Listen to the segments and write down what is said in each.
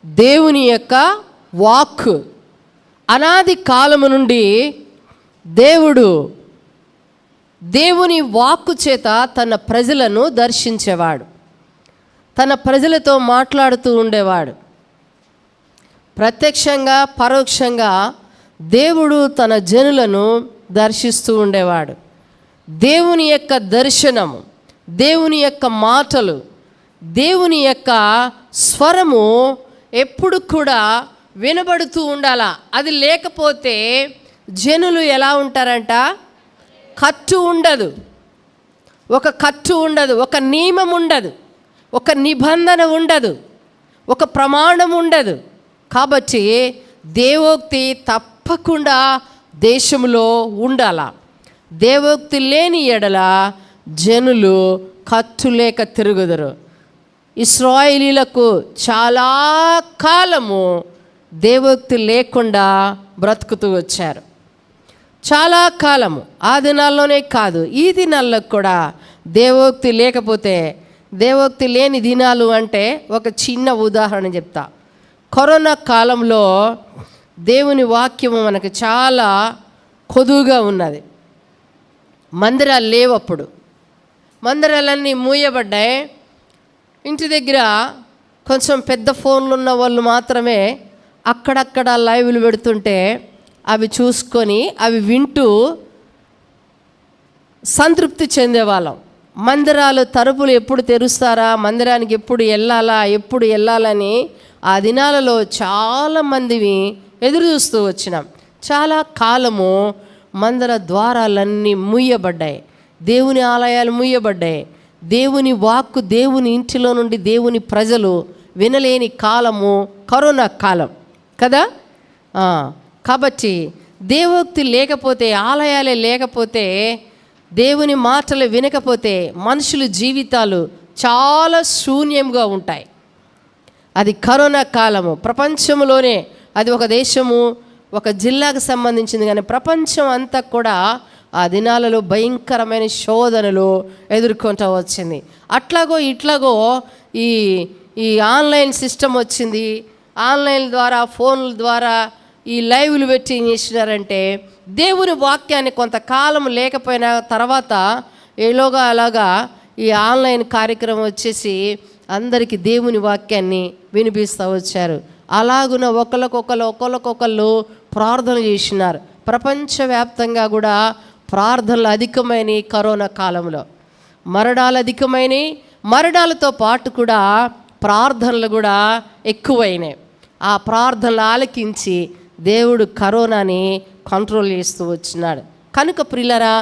దేవుని యొక్క వాక్కు అనాది కాలము నుండి దేవుని వాక్కు చేత తన ప్రజలను దర్శించేవాడు, తన ప్రజలతో మాట్లాడుతూ ఉండేవాడు. ప్రత్యక్షంగా పరోక్షంగా దేవుడు తన జనులను దర్శిస్తూ ఉండేవాడు. దేవుని యొక్క దర్శనము, దేవుని యొక్క మాటలు, దేవుని యొక్క స్వరము ఎప్పుడు కూడా వినబడుతూ ఉండాలా. అది లేకపోతే జనులు ఎలా ఉంటారంట? కట్టు ఉండదు, ఒక కట్టు ఉండదు, ఒక నియమం ఉండదు, ఒక నిబంధన ఉండదు, ఒక ప్రమాణం ఉండదు. కాబట్టి దేవోక్తి తప్పకుండా దేశంలో ఉండాల. దేవోక్తి లేని ఎడల జనులు కట్టు లేక తిరుగుదురు. ఇశ్రాయేలీలకు చాలా కాలము దేవోక్తి లేకుండా బ్రతుకుతూ వచ్చారు. చాలా కాలము, ఆ దినాల్లోనే కాదు ఈ దినాల్లో కూడా దేవోక్తి లేకపోతే, దేవోక్తి లేని దినాలు అంటే ఒక చిన్న ఉదాహరణ చెప్తా. కరోనా కాలంలో దేవుని వాక్యము మనకు చాలా కొదువుగా ఉన్నది. మందిరాలు లేవు, అప్పుడు మందిరాలన్నీ మూయబడ్డాయి. ఇంటి దగ్గర కొంచెం పెద్ద ఫోన్లు ఉన్న వాళ్ళు మాత్రమే అక్కడక్కడ లైవ్లు పెడుతుంటే అవి చూసుకొని అవి వింటూ సంతృప్తి చెందేవాళ్ళం. మందిరాలు తలుపులు ఎప్పుడు తెరుస్తారా, మందిరానికి ఎప్పుడు వెళ్ళాలని ఆ దినాలలో చాలామందిని ఎదురు చూస్తూ వచ్చినాం. చాలా కాలము మందిర ద్వారాలన్నీ మూయబడ్డాయి, దేవుని ఆలయాలు మూయబడ్డాయి. దేవుని వాక్కు దేవుని ఇంటిలో నుండి దేవుని ప్రజలు వినలేని కాలము కరోనా కాలం కదా. కాబట్టి దేవోక్తి లేకపోతే, ఆలయాలే లేకపోతే, దేవుని మాటలు వినకపోతే మనుషుల జీవితాలు చాలా శూన్యంగా ఉంటాయి. అది కరోనా కాలము. ప్రపంచంలోనే అది ఒక దేశము, ఒక జిల్లాకు సంబంధించింది, కానీ ప్రపంచం అంతా కూడా ఆ దినాలలో భయంకరమైన శోధనలు ఎదుర్కొంటూ వచ్చింది. అట్లాగో ఇట్లాగో ఈ ఆన్లైన్ సిస్టమ్ వచ్చింది. ఆన్లైన్ ద్వారా, ఫోన్ల ద్వారా ఈ లైవ్లు పెట్టి ఏం చేసినారంటే దేవుని వాక్యాన్ని కొంతకాలం లేకపోయినా తర్వాత ఏలోగా అలాగా ఈ ఆన్లైన్ కార్యక్రమం వచ్చేసి అందరికీ దేవుని వాక్యాన్ని వినిపిస్తూ వచ్చారు. అలాగున ఒకళ్ళకొకళ్ళు ప్రార్థన చేసినారు. ప్రపంచవ్యాప్తంగా కూడా ప్రార్థనలు అధికమైనవి. కరోనా కాలంలో మరణాలు అధికమైనవి. మరణాలతో పాటు కూడా ప్రార్థనలు కూడా ఎక్కువైనాయి. ఆ ప్రార్థనలు ఆలకించి దేవుడు కరోనాని కంట్రోల్ చేస్తూ వచ్చినాడు. కనుక ప్రియులారా,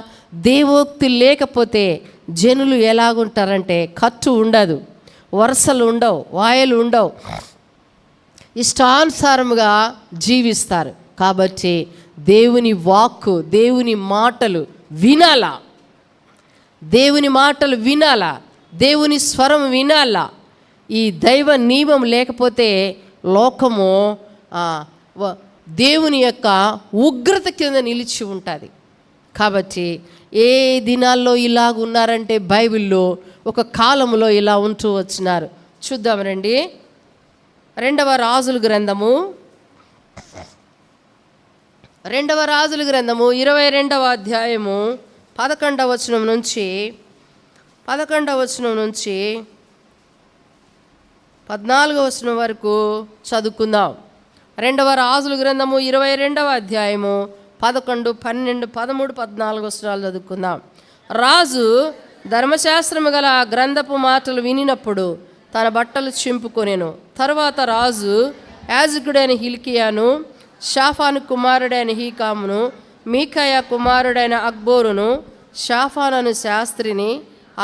దేవోక్తి లేకపోతే జనులు ఎలాగుంటారంటే కట్టు ఉండదు, వరుసలు ఉండవు, వాయలు ఉండవు, ఇష్టానుసారముగా జీవిస్తారు. కాబట్టి దేవుని వాక్కు, దేవుని మాటలు వినాలా, దేవుని మాటలు వినాలా, దేవుని స్వరం వినాలా. ఈ దైవ నియమం లేకపోతే లోకము దేవుని యొక్క ఉగ్రత కింద నిలిచి ఉంటుంది. కాబట్టి ఏ దినాల్లో ఇలాగ ఉన్నారంటే బైబిల్లో ఒక కాలంలో ఇలా ఉంటూ వచ్చినారు. చూద్దాం రండి. 2వ రాజుల గ్రంథము 22వ అధ్యాయము 11వ వచనం నుంచి 14వ వచనం వరకు చదువుకుందాం. 2వ రాజుల గ్రంథము 22వ అధ్యాయము 11, 12, 13, 14 వచనాలు చదువుకుందాం. రాజు ధర్మశాస్త్రము గల గ్రంథపు మాటలు వినినప్పుడు తన బట్టలు చింపుకొనెను. తర్వాత రాజు యాజకుడైన హిల్కియాను, షాఫాను కుమారుడైన హీకామును, మీకాయ కుమారుడైన అక్బోరును, షాఫాను శాస్త్రిని,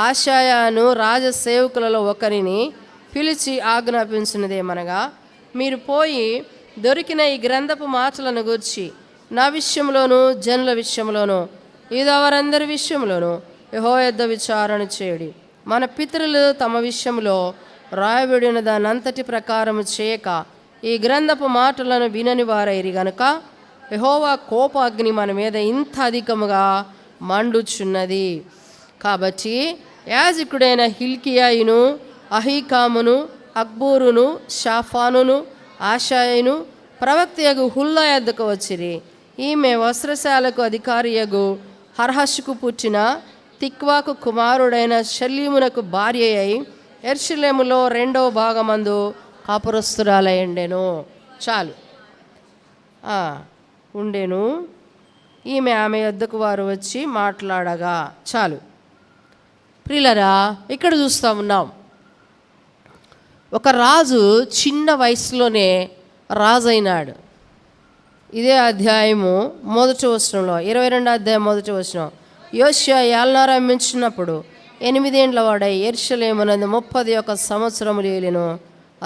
ఆషాయాను రాజసేవకులలో ఒకరిని పిలిచి ఆజ్ఞాపించినదేమనగా, మీరు పోయి దొరికిన ఈ గ్రంథపు మాటలను గూర్చి నా విషయంలోను, జనుల విషయంలోను, యూదావారందరి విషయంలోను యెహోవా యొద్ద విచారణ చేయుడి. మన పితరులు తమ విషయంలో రాయబడిన దానంతటి ప్రకారము చేయక ఈ గ్రంథపు మాటలను వినని వారైరి గనుక యెహోవా కోపాగ్ని మన మీద ఇంత అధికముగా మండుచున్నది. కాబట్టి యాజకుడైన హిల్కియాయును, అహీకామును, అక్బూరును, షాఫానును, ఆషాయును ప్రవక్తయగు హుల్లా యొద్దకు వచ్చిరి. ఈమె వస్త్రశాలకు అధికారియగు హర్హషుకు పుట్టిన తిక్వాకు కుమారుడైన షల్లీమునకు భార్య అయి యెరూషలేములో 2వ భాగమందు కాపురస్తురాలయుండెను. చాలు ఉండెను. ఆమె యొద్దకు వారు వచ్చి మాట్లాడగా. చాలు ప్రియులరా, ఇక్కడ చూస్తూ ఉన్నాం, ఒక రాజు చిన్న వయసులోనే రాజు అయినాడు. ఇదే అధ్యాయము 1వ వచనంలో, 22వ అధ్యాయం 1వ వచనం. యోషియా ఏళ్నార మించినప్పుడు 8 ఏండ్ల వాడై యెరూషలేమునందు 31 సంవత్సరములు ఏలెను.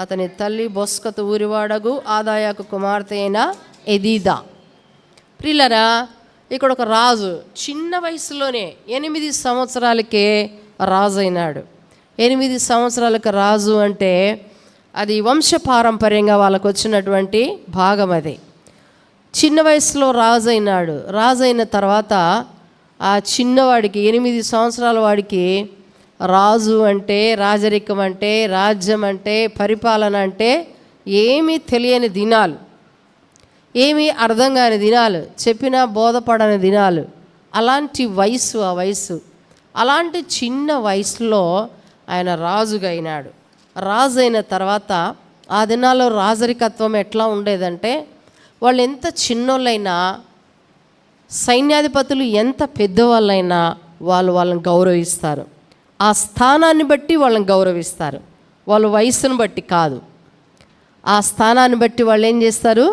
అతని తల్లి బొస్కతు ఊరివాడగు ఆదాయాకు కుమార్తె అయిన ఎదీదా. ప్రియులరా, ఇక్కడ ఒక రాజు చిన్న వయసులోనే 8 సంవత్సరాలకే రాజు అయినాడు. 8 సంవత్సరాలకు రాజు అంటే అది వంశపారంపర్యంగా వాళ్ళకు వచ్చినటువంటి భాగం. అది చిన్న వయసులో రాజు అయినాడు. రాజు అయిన తర్వాత ఆ చిన్నవాడికి 8 సంవత్సరాల వాడికి రాజు అంటే, రాజరికం అంటే, రాజ్యం అంటే, పరిపాలన అంటే ఏమీ తెలియని దినాలు, ఏమీ అర్థం కాని దినాలు, చెప్పినా బోధపడని దినాలు. అలాంటి వయసు, ఆ వయసు, అలాంటి చిన్న వయసులో ఆయన రాజుగా అయినాడు. రాజు అయిన తర్వాత ఆ దినాల్లో రాజరికత్వం ఎట్లా ఉండేదంటే, వాళ్ళు ఎంత చిన్నోళ్ళైనా, సైన్యాధిపతులు ఎంత పెద్దవాళ్ళైనా వాళ్ళని గౌరవిస్తారు. ఆ స్థానాన్ని బట్టి వాళ్ళని గౌరవిస్తారు, వాళ్ళ వయసును బట్టి కాదు. ఆ స్థానాన్ని బట్టి వాళ్ళు ఏం చేస్తారు?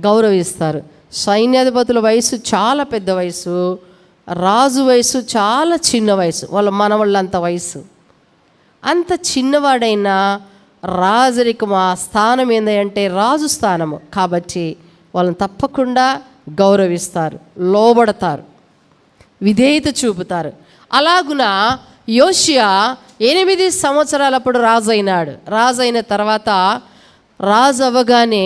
గౌరవిస్తారు. సైన్యాధిపతుల వయసు చాలా పెద్ద వయసు, రాజు వయసు చాలా చిన్న వయసు, వాళ్ళ మనవాళ్ళంత వయసు. అంత చిన్నవాడైనా రాజరికం, ఆ స్థానం ఏంటంటే రాజు స్థానము కాబట్టి వాళ్ళని తప్పకుండా గౌరవిస్తారు, లోబడతారు, విధేయత చూపుతారు. అలాగున యోషియా 8 సంవత్సరాలప్పుడు రాజు అయినాడు. రాజు అయిన తర్వాత రాజు అవ్వగానే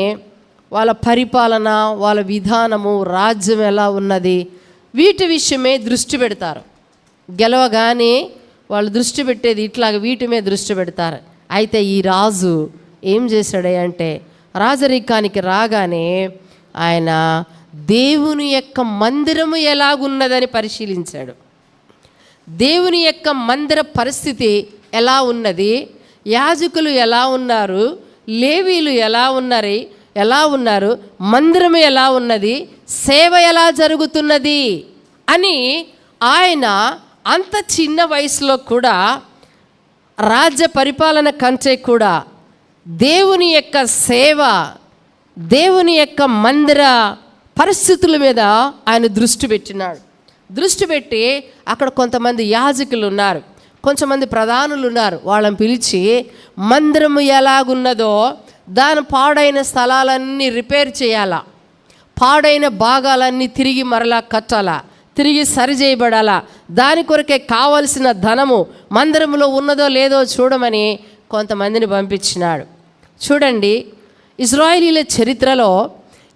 వాళ్ళ పరిపాలన, వాళ్ళ విధానము, రాజ్యం ఎలా ఉన్నది, వీటి విషయమే దృష్టి పెడతారు. గెలవగానే వాళ్ళు దృష్టి పెట్టేది ఇట్లాగ వీటి మీద దృష్టి పెడతారు. అయితే ఈ రాజు ఏం చేశాడే అంటే, రాజరికానికి రాగానే ఆయన దేవుని యొక్క మందిరము ఎలాగున్నదని పరిశీలించాడు. దేవుని యొక్క మందిర పరిస్థితి ఎలా ఉన్నది, యాజకులు ఎలా ఉన్నారు, లేవీలు ఎలా ఉన్నారు, మందిరము ఎలా ఉన్నది, సేవ ఎలా జరుగుతున్నది అని ఆయన అంత చిన్న వయసులో కూడా, రాజ్య పరిపాలన కంటే కూడా దేవుని యొక్క సేవ, దేవుని యొక్క మందిర పరిస్థితుల మీద ఆయన దృష్టి పెట్టినాడు. దృష్టి పెట్టి అక్కడ కొంతమంది యాజకులు ఉన్నారు, కొంతమంది ప్రధానులు ఉన్నారు. వాళ్ళని పిలిచి మందిరము ఎలాగున్నదో దాని పాడైన స్థలాలన్నీ రిపేర్ చేయాలా, పాడైన భాగాలన్నీ తిరిగి మరలా కట్టాలా, తిరిగి సరిచేయబడాలా, దాని కొరకే కావలసిన ధనము మందిరంలో ఉన్నదో లేదో చూడమని కొంతమందిని పంపించినాడు. చూడండి, ఇశ్రాయేలీల చరిత్రలో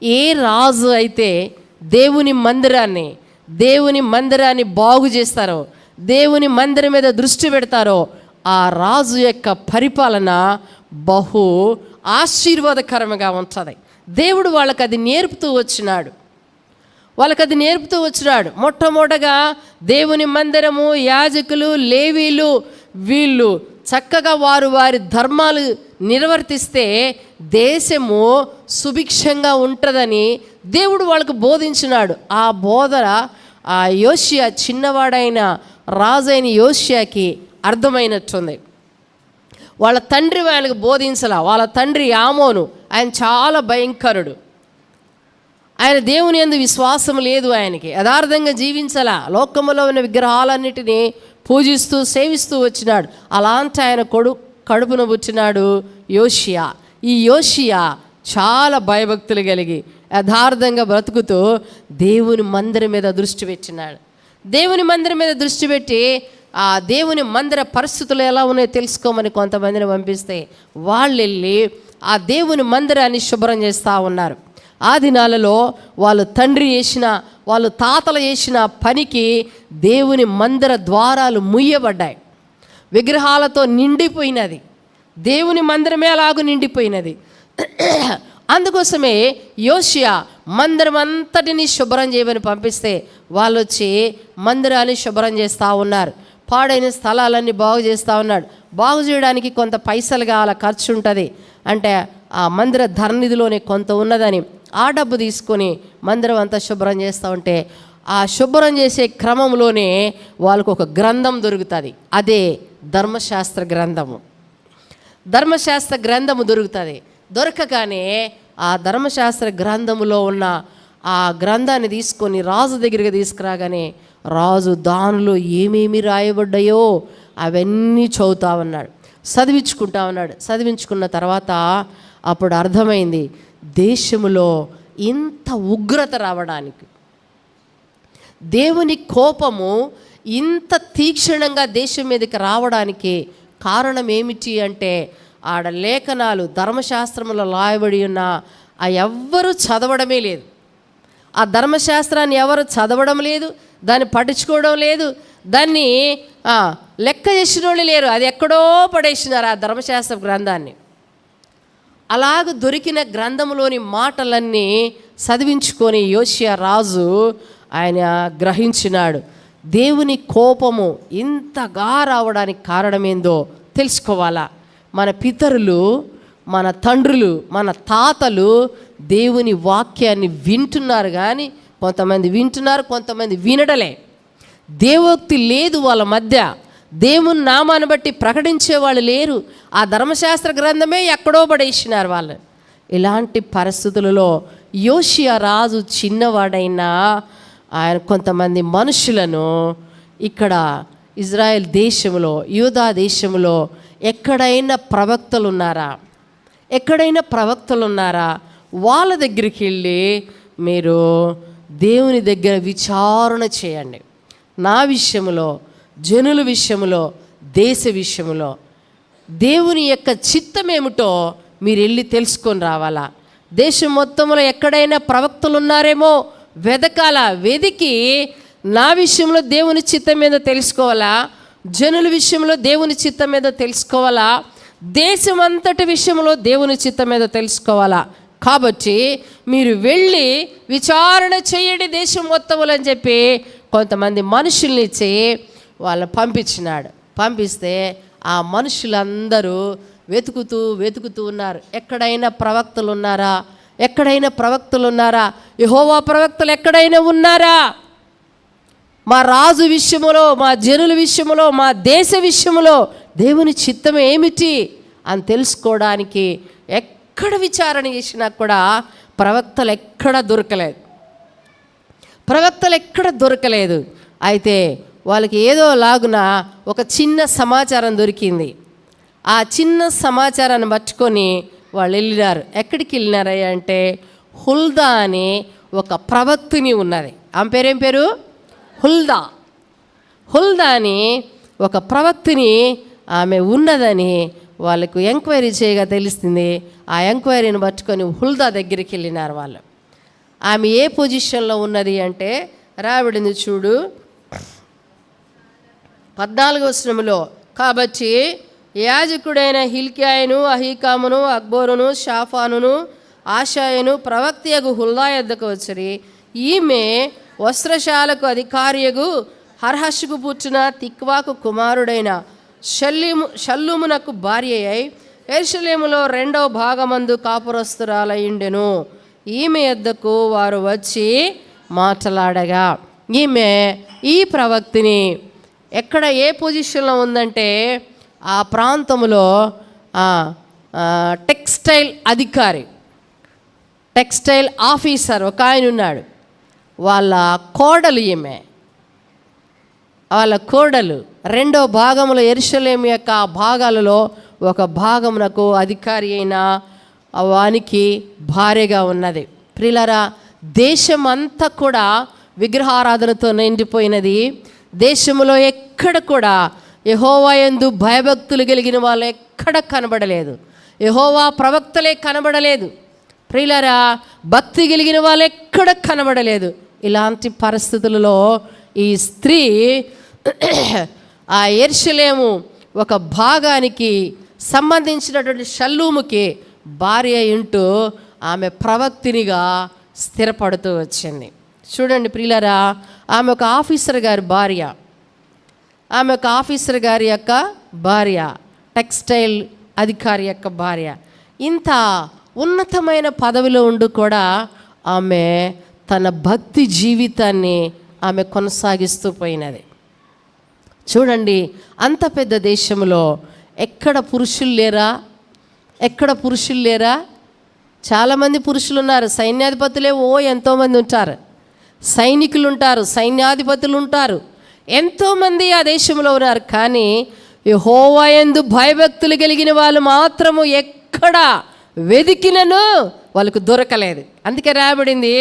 ఏ రాజు అయితే దేవుని మందిరాన్ని బాగు చేస్తారో, దేవుని మందిరం మీద దృష్టి పెడతారో, ఆ రాజు యొక్క పరిపాలన బహు ఆశీర్వాదకరంగా ఉంటుంది. దేవుడు వాళ్ళకి అది నేర్పుతూ వచ్చినాడు. మొట్టమొదటగా దేవుని మందిరము, యాజకులు, లేవీలు వీళ్ళు చక్కగా వారి ధర్మాలు నిర్వర్తిస్తే దేశము సుభిక్షంగా ఉంటుందని దేవుడు వాళ్ళకు బోధించినాడు. ఆ బోధన ఆ యోషియా, చిన్నవాడైన రాజైన యోషియాకి అర్థమైనట్టుంది. వాళ్ళ తండ్రి ఆయనకు బోధించలా. వాళ్ళ తండ్రి ఆమోను, ఆయన చాలా భయంకరుడు. ఆయన దేవుని యందు విశ్వాసం లేదు, ఆయనకి యథార్థంగా జీవించలా, లోకములో ఉన్న విగ్రహాలన్నిటినీ పూజిస్తూ సేవిస్తూ వచ్చినాడు. అలాంటి ఆయన కడుపున పుట్టినాడు యోషియా. ఈ యోషియా చాలా భయభక్తులు కలిగి యథార్థంగా బ్రతుకుతూ దేవుని మందిరం మీద దృష్టి పెట్టినాడు. దేవుని మందిరం మీద దృష్టి పెట్టి ఆ దేవుని మందిర పరిస్థితులు ఎలా ఉన్నాయో తెలుసుకోమని కొంతమందిని పంపిస్తే వాళ్ళు వెళ్ళి ఆ దేవుని మందిరాన్ని శుభ్రం చేస్తూ ఉన్నారు. ఆ దినాలలో వాళ్ళు వాళ్ళు తాతలు చేసిన పనికి దేవుని మందిర ద్వారాలు ముయ్యబడ్డాయి, విగ్రహాలతో నిండిపోయినది. దేవుని మందిరమే అలాగూ నిండిపోయినది. అందుకోసమే యోషియా మందిరం అంతటిని శుభ్రం చేయమని పంపిస్తే వాళ్ళు వచ్చి మందిరాన్ని శుభ్రం చేస్తూ ఉన్నారు. పాడైన స్థలాలన్నీ బాగు చేస్తూ ఉన్నాడు. బాగు చేయడానికి కొంత పైసలు కావాల, ఖర్చు ఉంటుంది. అంటే ఆ మందిర ధరనిధిలోనే కొంత ఉన్నదని ఆ డబ్బు తీసుకొని మందిరం అంతా శుభ్రం చేస్తూ ఉంటే ఆ శుభ్రం చేసే క్రమంలోనే వాళ్ళకు ఒక గ్రంథం దొరుకుతుంది. అదే ధర్మశాస్త్ర గ్రంథము. ధర్మశాస్త్ర గ్రంథము దొరుకుతుంది. దొరకగానే ఆ ధర్మశాస్త్ర గ్రంథములో ఉన్న ఆ గ్రంథాన్ని తీసుకొని రాజు దగ్గరికి తీసుకురాగానే రాజు దానిలో ఏమేమి రాయబడ్డాయో అవన్నీ చదువుతా ఉన్నాడు, చదివించుకుంటా ఉన్నాడు. చదివించుకున్న తర్వాత అప్పుడు అర్థమైంది, దేశంలో ఇంత ఉగ్రత రావడానికి, దేవుని కోపము ఇంత తీక్షణంగా దేశం మీదకి రావడానికి కారణం ఏమిటి అంటే ఆడ లేఖనాలు ధర్మశాస్త్రంలో రాయబడి ఉన్న ఆ ఎవ్వరూ చదవడమే లేదు. ఆ ధర్మశాస్త్రాన్ని ఎవరు చదవడం లేదు, దాన్ని పట్టించుకోవడం లేదు, దాన్ని లెక్క చేసిన వాళ్ళు లేరు. అది ఎక్కడో పడేసినారు ఆ ధర్మశాస్త్ర గ్రంథాన్ని. అలాగ దొరికిన గ్రంథంలోని మాటలన్నీ చదివించుకొని యోషియా రాజు ఆయన గ్రహించినాడు. దేవుని కోపము ఇంతగా రావడానికి కారణమేందో తెలుసుకోవాలా. మన పితరులు, మన తండ్రులు, మన తాతలు దేవుని వాక్యాన్ని వింటున్నారు, కానీ కొంతమంది వింటున్నారు, కొంతమంది వినడలే. దేవోక్తి లేదు వాళ్ళ మధ్య. దేవుని నామాన్ని బట్టి ప్రకటించే వాళ్ళు లేరు. ఆ ధర్మశాస్త్ర గ్రంథమే ఎక్కడో పడేసినారు వాళ్ళు. ఇలాంటి పరిస్థితులలో యోషియా రాజు చిన్నవాడైనా ఆయన కొంతమంది మనుషులను ఇక్కడ ఇజ్రాయెల్ దేశంలో, యూదా దేశంలో ఎక్కడైనా ప్రవక్తలు ఉన్నారా, ఎక్కడైనా ప్రవక్తలు ఉన్నారా, వాళ్ళ దగ్గరికి వెళ్ళి మీరు దేవుని దగ్గర విచారణ చేయండి. నా విషయంలో, జనుల విషయంలో, దేశ విషయంలో దేవుని యొక్క చిత్తం ఏమిటో మీరు వెళ్ళి తెలుసుకొని రావాలా. దేశం మొత్తంలో ఎక్కడైనా ప్రవక్తలు ఉన్నారేమో వెదకాల. వెదికి నా విషయంలో దేవుని చిత్తం మీద తెలుసుకోవాలా, జనుల విషయంలో దేవుని చిత్తం మీద తెలుసుకోవాలా, దేశం అంతటి విషయంలో దేవుని చిత్తం మీద తెలుసుకోవాలా. కాబట్టి మీరు వెళ్ళి విచారణ చేయండి దేశం మొత్తములు అని చెప్పి కొంతమంది మనుషుల్ని ఇచ్చి వాళ్ళని పంపించినాడు. పంపిస్తే ఆ మనుషులందరూ వెతుకుతూ ఉన్నారు. ఎక్కడైనా ప్రవక్తలు ఉన్నారా, ఎక్కడైనా ప్రవక్తలు ఉన్నారా, యెహోవా ప్రవక్తలు ఎక్కడైనా ఉన్నారా, మా రాజు విషయములో, మా జనుల విషయములో, మా దేశ విషయములో దేవుని చిత్తం ఏమిటి అని తెలుసుకోవడానికి ఎక్కడ విచారణ చేసినా కూడా ప్రవక్తలు ఎక్కడ దొరకలేదు. అయితే వాళ్ళకి ఏదో లాగున ఒక చిన్న సమాచారం దొరికింది. ఆ చిన్న సమాచారాన్ని పట్టుకొని వాళ్ళు వెళ్ళినారు. ఎక్కడికి వెళ్ళినారయ్య అంటే హుల్దా అని ఒక ప్రవక్తిని ఉన్నది. ఆమె పేరేం పేరు? హుల్దా అని ఒక ప్రవక్తిని ఆమె ఉన్నదని వాళ్ళకు ఎంక్వైరీ చేయగా తెలిసింది. ఆ ఎంక్వైరీని పట్టుకొని హుల్దా దగ్గరికి వెళ్ళినారు వాళ్ళు. ఆమె ఏ పొజిషన్లో ఉన్నది అంటే రాబడింది చూడు 14వ వచనంలో. కాబట్టి యాజకుడైన హిల్కియాను, అహీకామును, అక్బోరును, షాఫానును, ఆషాయను ప్రవక్తయగు హుల్దా యొద్దకు వచ్చిరి. ఈమె వస్త్రశాలకు అధికారియగు హర్హషుకు పుట్టిన తిక్వాకు కుమారుడైన షల్లూమునకు భార్య అయి యెరూషలేములో 2వ భాగమందు కాపురస్తురాలయుండెను. ఈమె యొద్దకు వారు వచ్చి మాట్లాడగా ఈమె ఈ ప్రవక్తిని ఎక్కడ ఏ పొజిషన్లో ఉందంటే ఆ ప్రాంతంలో టెక్స్టైల్ అధికారి, టెక్స్టైల్ ఆఫీసర్ ఒక ఆయన ఉన్నాడు. వాళ్ళ కోడలు ఈమె. వాళ్ళ కోడలు 2వ భాగంలో యెరూషలేము యొక్క భాగాలలో ఒక భాగమునకు అధికారి అయిన వానికి భార్యగా ఉన్నది. ప్రియులారా, దేశం అంతా కూడా విగ్రహారాధనతో నిండిపోయినది. దేశంలో ఎక్కడ కూడా యెహోవా యందు భయభక్తులు కలిగిన వాళ్ళు ఎక్కడ కనబడలేదు. యెహోవా ప్రవక్తలే కనబడలేదు. ప్రియులారా, భక్తి కలిగిన వాళ్ళు ఎక్కడ కనబడలేదు. ఇలాంటి పరిస్థితులలో ఈ స్త్రీ ఆ యెరూషలేము ఒక భాగానికి సంబంధించినటువంటి షల్లూముకి భార్య ఇంటూ ఆమె ప్రవక్తినిగా స్థిరపడుతూ వచ్చింది. చూడండి ప్రియులారా, ఆమె ఒక ఆఫీసర్ గారి భార్య, ఆమె ఒక ఆఫీసర్ గారి యొక్క భార్య, టెక్స్టైల్ అధికారి యొక్క భార్య. ఇంత ఉన్నతమైన పదవిలో ఉండి కూడా ఆమె తన భక్తి జీవితాన్ని ఆమె కొనసాగిస్తూ పోయినది. చూడండి, అంత పెద్ద దేశంలో ఎక్కడ పురుషులు లేరా? ఎక్కడ పురుషులు లేరా? చాలామంది పురుషులు ఉన్నారు. సైన్యాధిపతులే ఎంతోమంది ఉంటారు, సైనికులు ఉంటారు, సైన్యాధిపతులు ఉంటారు, ఎంతోమంది ఆ దేశంలో ఉన్నారు. కానీ యెహోవా యందు భయభక్తులు కలిగిన వాళ్ళు మాత్రము ఎక్కడ వెదికినను వాళ్ళకు దొరకలేదు. అందుకే రాయబడింది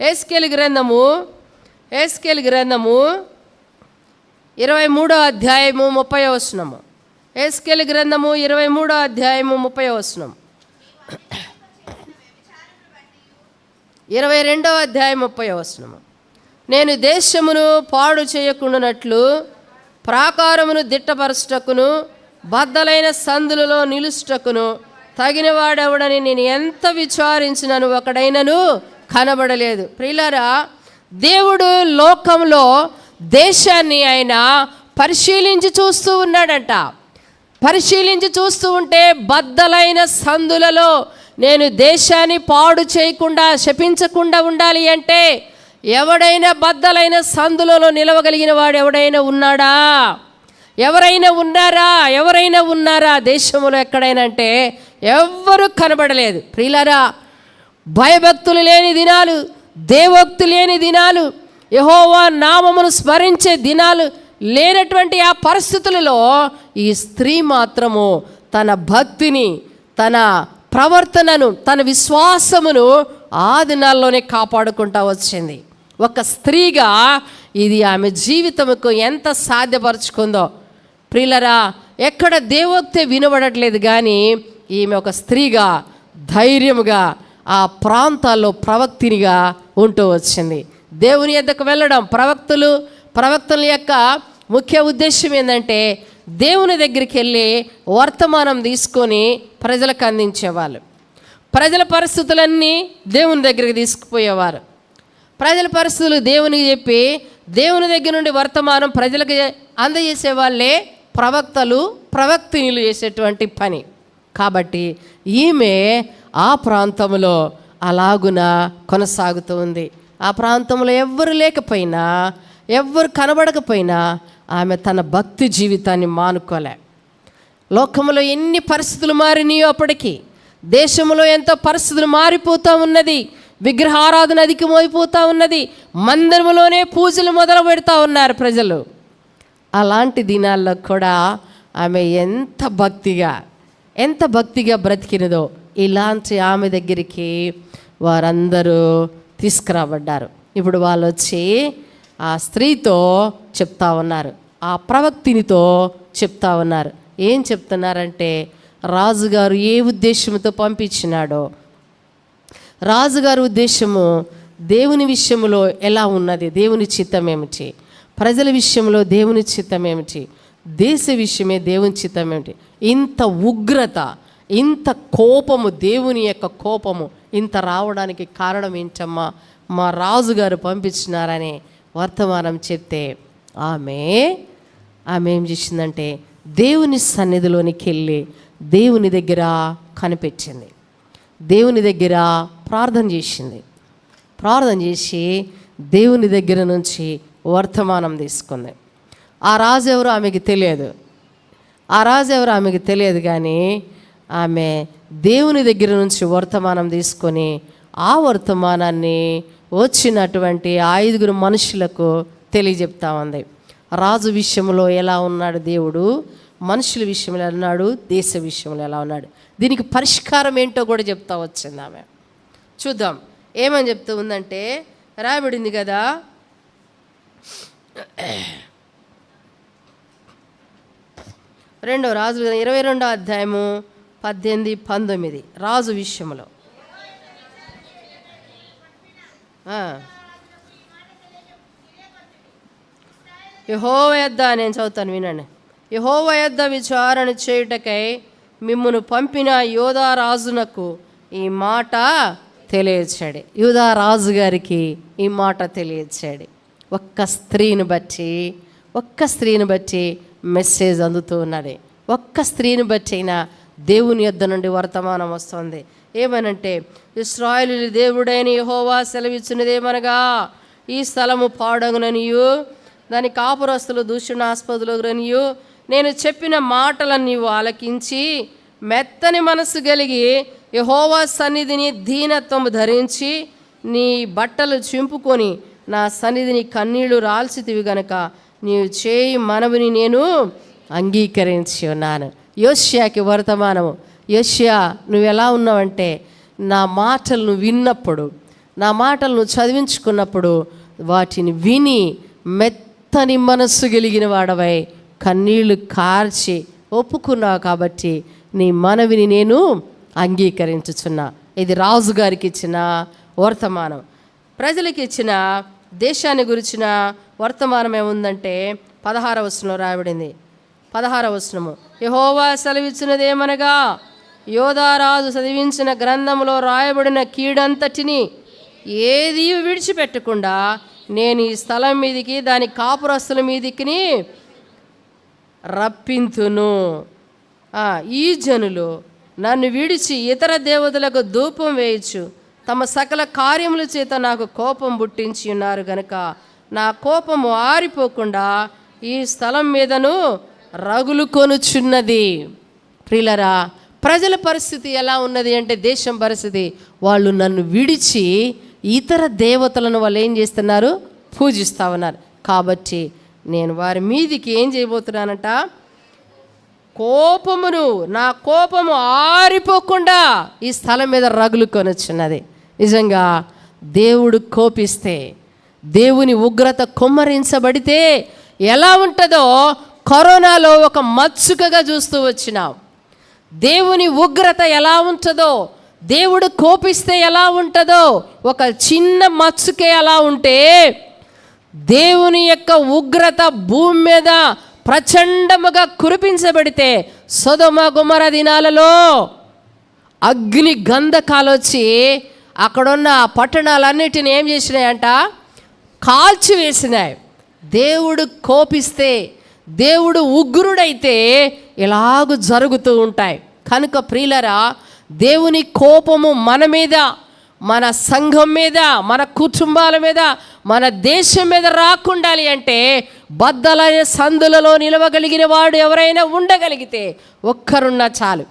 ఎహెజ్కేలు గ్రంథము 23వ అధ్యాయము 30వ వచనము. ఎహెజ్కేలు గ్రంథము 23వ అధ్యాయము 30వ వచనం, 22వ అధ్యాయం 30వ వచనము. నేను దేశమును పాడు చేయకుండానట్లు ప్రాకారమును దిట్టపరచుటకును బద్దలైన సందులలో నిలుచుటకును తగినవాడెవడని నేను ఎంత విచారించినను ఒకడైనను కనబడలేదు. ప్రియులారా, దేవుడు లోకంలో దేశాన్ని ఆయన పరిశీలించి చూస్తూ ఉన్నాడంట. పరిశీలించి చూస్తూ ఉంటే బద్దలైన సందులలో నేను దేశాన్ని పాడు చేయకుండా శపించకుండా ఉండాలి అంటే ఎవడైనా బద్దలైన సందులలో నిలవగలిగిన వాడు ఎవడైనా ఉన్నాడా? ఎవరైనా ఉన్నారా దేశంలో ఎక్కడైనా అంటే ఎవ్వరూ కనబడలేదు. ప్రియులారా, భయభక్తులు లేని దినాలు, దేవోక్తి లేని దినాలు, యెహోవా నామమును స్మరించే దినాలు లేనటువంటి ఆ పరిస్థితులలో ఈ స్త్రీ మాత్రము తన భక్తిని, తన ప్రవర్తనను, తన విశ్వాసమును ఆ దినాల్లోనే కాపాడుకుంటూ వచ్చింది. ఒక స్త్రీగా ఇది ఆమె జీవితముకు ఎంత సాధ్యపరుచుకుందో. ప్రియులరా, ఎక్కడ దేవోక్తి వినబడట్లేదు, కానీ ఈమె ఒక స్త్రీగా ధైర్యముగా ఆ ప్రాంతాల్లో ప్రవక్తినిగా ఉంటూ వచ్చింది. దేవుని యొద్దకు వెళ్ళడం, ప్రవక్తల యొక్క ముఖ్య ఉద్దేశం ఏంటంటే దేవుని దగ్గరికి వెళ్ళి వర్తమానం తీసుకొని ప్రజలకు అందించేవాళ్ళు. ప్రజల పరిస్థితులన్నీ దేవుని దగ్గరికి తీసుకుపోయేవారు. ప్రజల పరిస్థితులు దేవునికి చెప్పి దేవుని దగ్గర నుండి వర్తమానం ప్రజలకు అందజేసే వాళ్ళే ప్రవక్తినులు చేసేటువంటి పని. కాబట్టి ఈమె ఆ ప్రాంతంలో అలాగున కొనసాగుతూ ఉంది. ఆ ప్రాంతంలో ఎవ్వరు లేకపోయినా, ఎవ్వరు కనబడకపోయినా ఆమె తన భక్తి జీవితాన్ని మానుకోలే. లోకంలో ఎన్ని పరిస్థితులు మారినాయో అప్పటికి, దేశంలో ఎంతో పరిస్థితులు మారిపోతూ ఉన్నది, విగ్రహారాధన అధికమైపోతూ ఉన్నది, మందిరంలోనే పూజలు మొదలు పెడతా ఉన్నారు ప్రజలు. అలాంటి దినాల్లో కూడా ఆమె ఎంత భక్తిగా బ్రతికినదో ఇలాంటి ఆమె దగ్గరికి వారందరూ తీసుకురాబడ్డారు. ఇప్పుడు వాళ్ళు వచ్చి ఆ స్త్రీతో చెప్తా ఉన్నారు, ఆ ప్రవక్తినితో చెప్తా ఉన్నారు. ఏం చెప్తున్నారంటే, రాజుగారు ఏ ఉద్దేశంతో పంపించినాడో, రాజుగారి ఉద్దేశము దేవుని విషయంలో ఎలా ఉన్నది, దేవుని చిత్తం ఏమిటి, ప్రజల విషయంలో దేవుని చిత్తం ఏమిటి, దేశ విషయమే దేవుని చిత్తం ఏమిటి. ఇంత ఉగ్రత, ఇంత కోపము, దేవుని యొక్క కోపము ఇంత రావడానికి కారణం ఏంటమ్మా, మా రాజుగారు పంపించినారని వర్తమానం చెప్తే ఆమె ఏం చేసిందంటే దేవుని సన్నిధిలోనికి వెళ్ళి దేవుని దగ్గర కనిపెట్టింది, దేవుని దగ్గర ప్రార్థన చేసి దేవుని దగ్గర నుంచి వర్తమానం తీసుకుంది. ఆ రాజు ఎవరు ఆమెకి తెలియదు, కానీ ఆమె దేవుని దగ్గర నుంచి వర్తమానం తీసుకొని ఆ వర్తమానాన్ని వచ్చినటువంటి 5 మనుషులకు తెలియజెప్తా ఉంది. రాజు విషయంలో ఎలా ఉన్నాడు దేవుడు, మనుషుల విషయంలో ఎలా ఉన్నాడు, దేశ విషయంలో ఎలా ఉన్నాడు, దీనికి పరిష్కారం ఏంటో కూడా చెప్తా వచ్చింది ఆమె. చూద్దాం ఏమని చెప్తూ ఉందంటే, రాయబడింది కదా, 2 రాజులు 22వ అధ్యాయము 18-19 రాజు విషయంలో. యెహోవా యొద్ద, నేను చదువుతాను వినండి. యెహోవా యొద్ద విచారణ చేయుటకై మిమ్మును పంపిన యోధా రాజునకు ఈ మాట తెలియచాడు. యూదా రాజు గారికి ఈ మాట తెలియచాడు. ఒక్క స్త్రీని బట్టి మెసేజ్ అందుతూ ఉన్నది. ఒక్క స్త్రీని బట్టి అయినా దేవుని యొద్ద నుండి వర్తమానం వస్తుంది. ఏమనంటే, ఇశ్రాయేలు దేవుడైన యెహోవా సెలవిచ్చినదేమనగా, ఈ స్థలము పాడగుననియు దాని కాపురస్తులు దూషణాస్పదులగుననియు నేను చెప్పిన మాటలను నీవు ఆలకించి మెత్తని మనసు కలిగి యెహోవా సన్నిధిని దీనత్వము ధరించి నీ బట్టలు చింపుకొని నా సన్నిధిని కన్నీళ్లు రాల్చితివి గనక నీవు చేయి మనవిని నేను అంగీకరించి ఉన్నాను. యోష్యాకి వర్తమానము. యోష్యా, నువ్వు ఎలా ఉన్నావంటే, నా మాటలను విన్నప్పుడు, నా మాటలను చదివించుకున్నప్పుడు వాటిని విని మెత్తని మనస్సు కలిగిన వాడవై కన్నీళ్లు కార్చి ఒప్పుకున్నావు కాబట్టి నీ మనవిని నేను అంగీకరించుచున్నా. ఇది రాజుగారికి ఇచ్చిన వర్తమానం. ప్రజలకు ఇచ్చిన, దేశాన్ని గురించిన వర్తమానం ఏముందంటే 16వ వచనంలో రాయబడింది. 16వ వచనము, యెహోవా సెలవిచ్చినదేమనగా, యోధారాజు చదివించిన గ్రంథములో రాయబడిన కీడంతటిని ఏది విడిచిపెట్టకుండా నేను ఈ స్థలం మీదికి దాని కాపురస్తుల మీదికి రప్పింతును. ఈ జనులు నన్ను విడిచి ఇతర దేవతలకు ధూపం వేయచ్చు, తమ సకల కార్యముల చేత నాకు కోపం పుట్టించి ఉన్నారు గనుక నా కోపము ఆరిపోకుండా ఈ స్థలం మీదను రగులు కొనుచున్నది. ప్రియులరా, ప్రజల పరిస్థితి ఎలా ఉన్నది అంటే, దేశం పరిస్థితి, వాళ్ళు నన్ను విడిచి ఇతర దేవతలను వాళ్ళు ఏం చేస్తున్నారు, పూజిస్తూ ఉన్నారు. కాబట్టి నేను వారి మీదికి ఏం చేయబోతున్నానంట, కోపమును, నా కోపము ఆరిపోకుండా ఈ స్థలం మీద రగులు కొనుచున్నది. నిజంగా దేవుడు కోపిస్తే, దేవుని ఉగ్రత కుమ్మరించబడితే ఎలా ఉంటుందో కరోనాలో ఒక మచ్చుకగా చూస్తూ వచ్చినాం. దేవుని ఉగ్రత ఎలా ఉంటుందో, దేవుడు కోపిస్తే ఎలా ఉంటుందో ఒక చిన్న మచ్చుకే అలా ఉంటే, దేవుని యొక్క ఉగ్రత భూమి మీద ప్రచండముగా కురిపించబడితే సొదొమ గొమొర్రా దినాలలో అగ్ని గంధకాలు వచ్చి అక్కడున్న పట్టణాలన్నిటిని ఏం చేసినాయంట, కాల్చివేసినాయి. దేవుడు కోపిస్తే, దేవుడు ఉగ్రుడైతే ఇలాగ జరుగుతూ ఉంటాయి. కనుక ప్రియులరా, దేవుని కోపము మన మీద, మన సంఘం మీద, మన కుటుంబాల మీద, మన దేశం మీద రాకుండాలి అంటే బద్దలైన సందులలో నిలవగలిగిన వాడు ఎవరైనా ఉండగలిగితే ఒక్కరున్నా చాలు.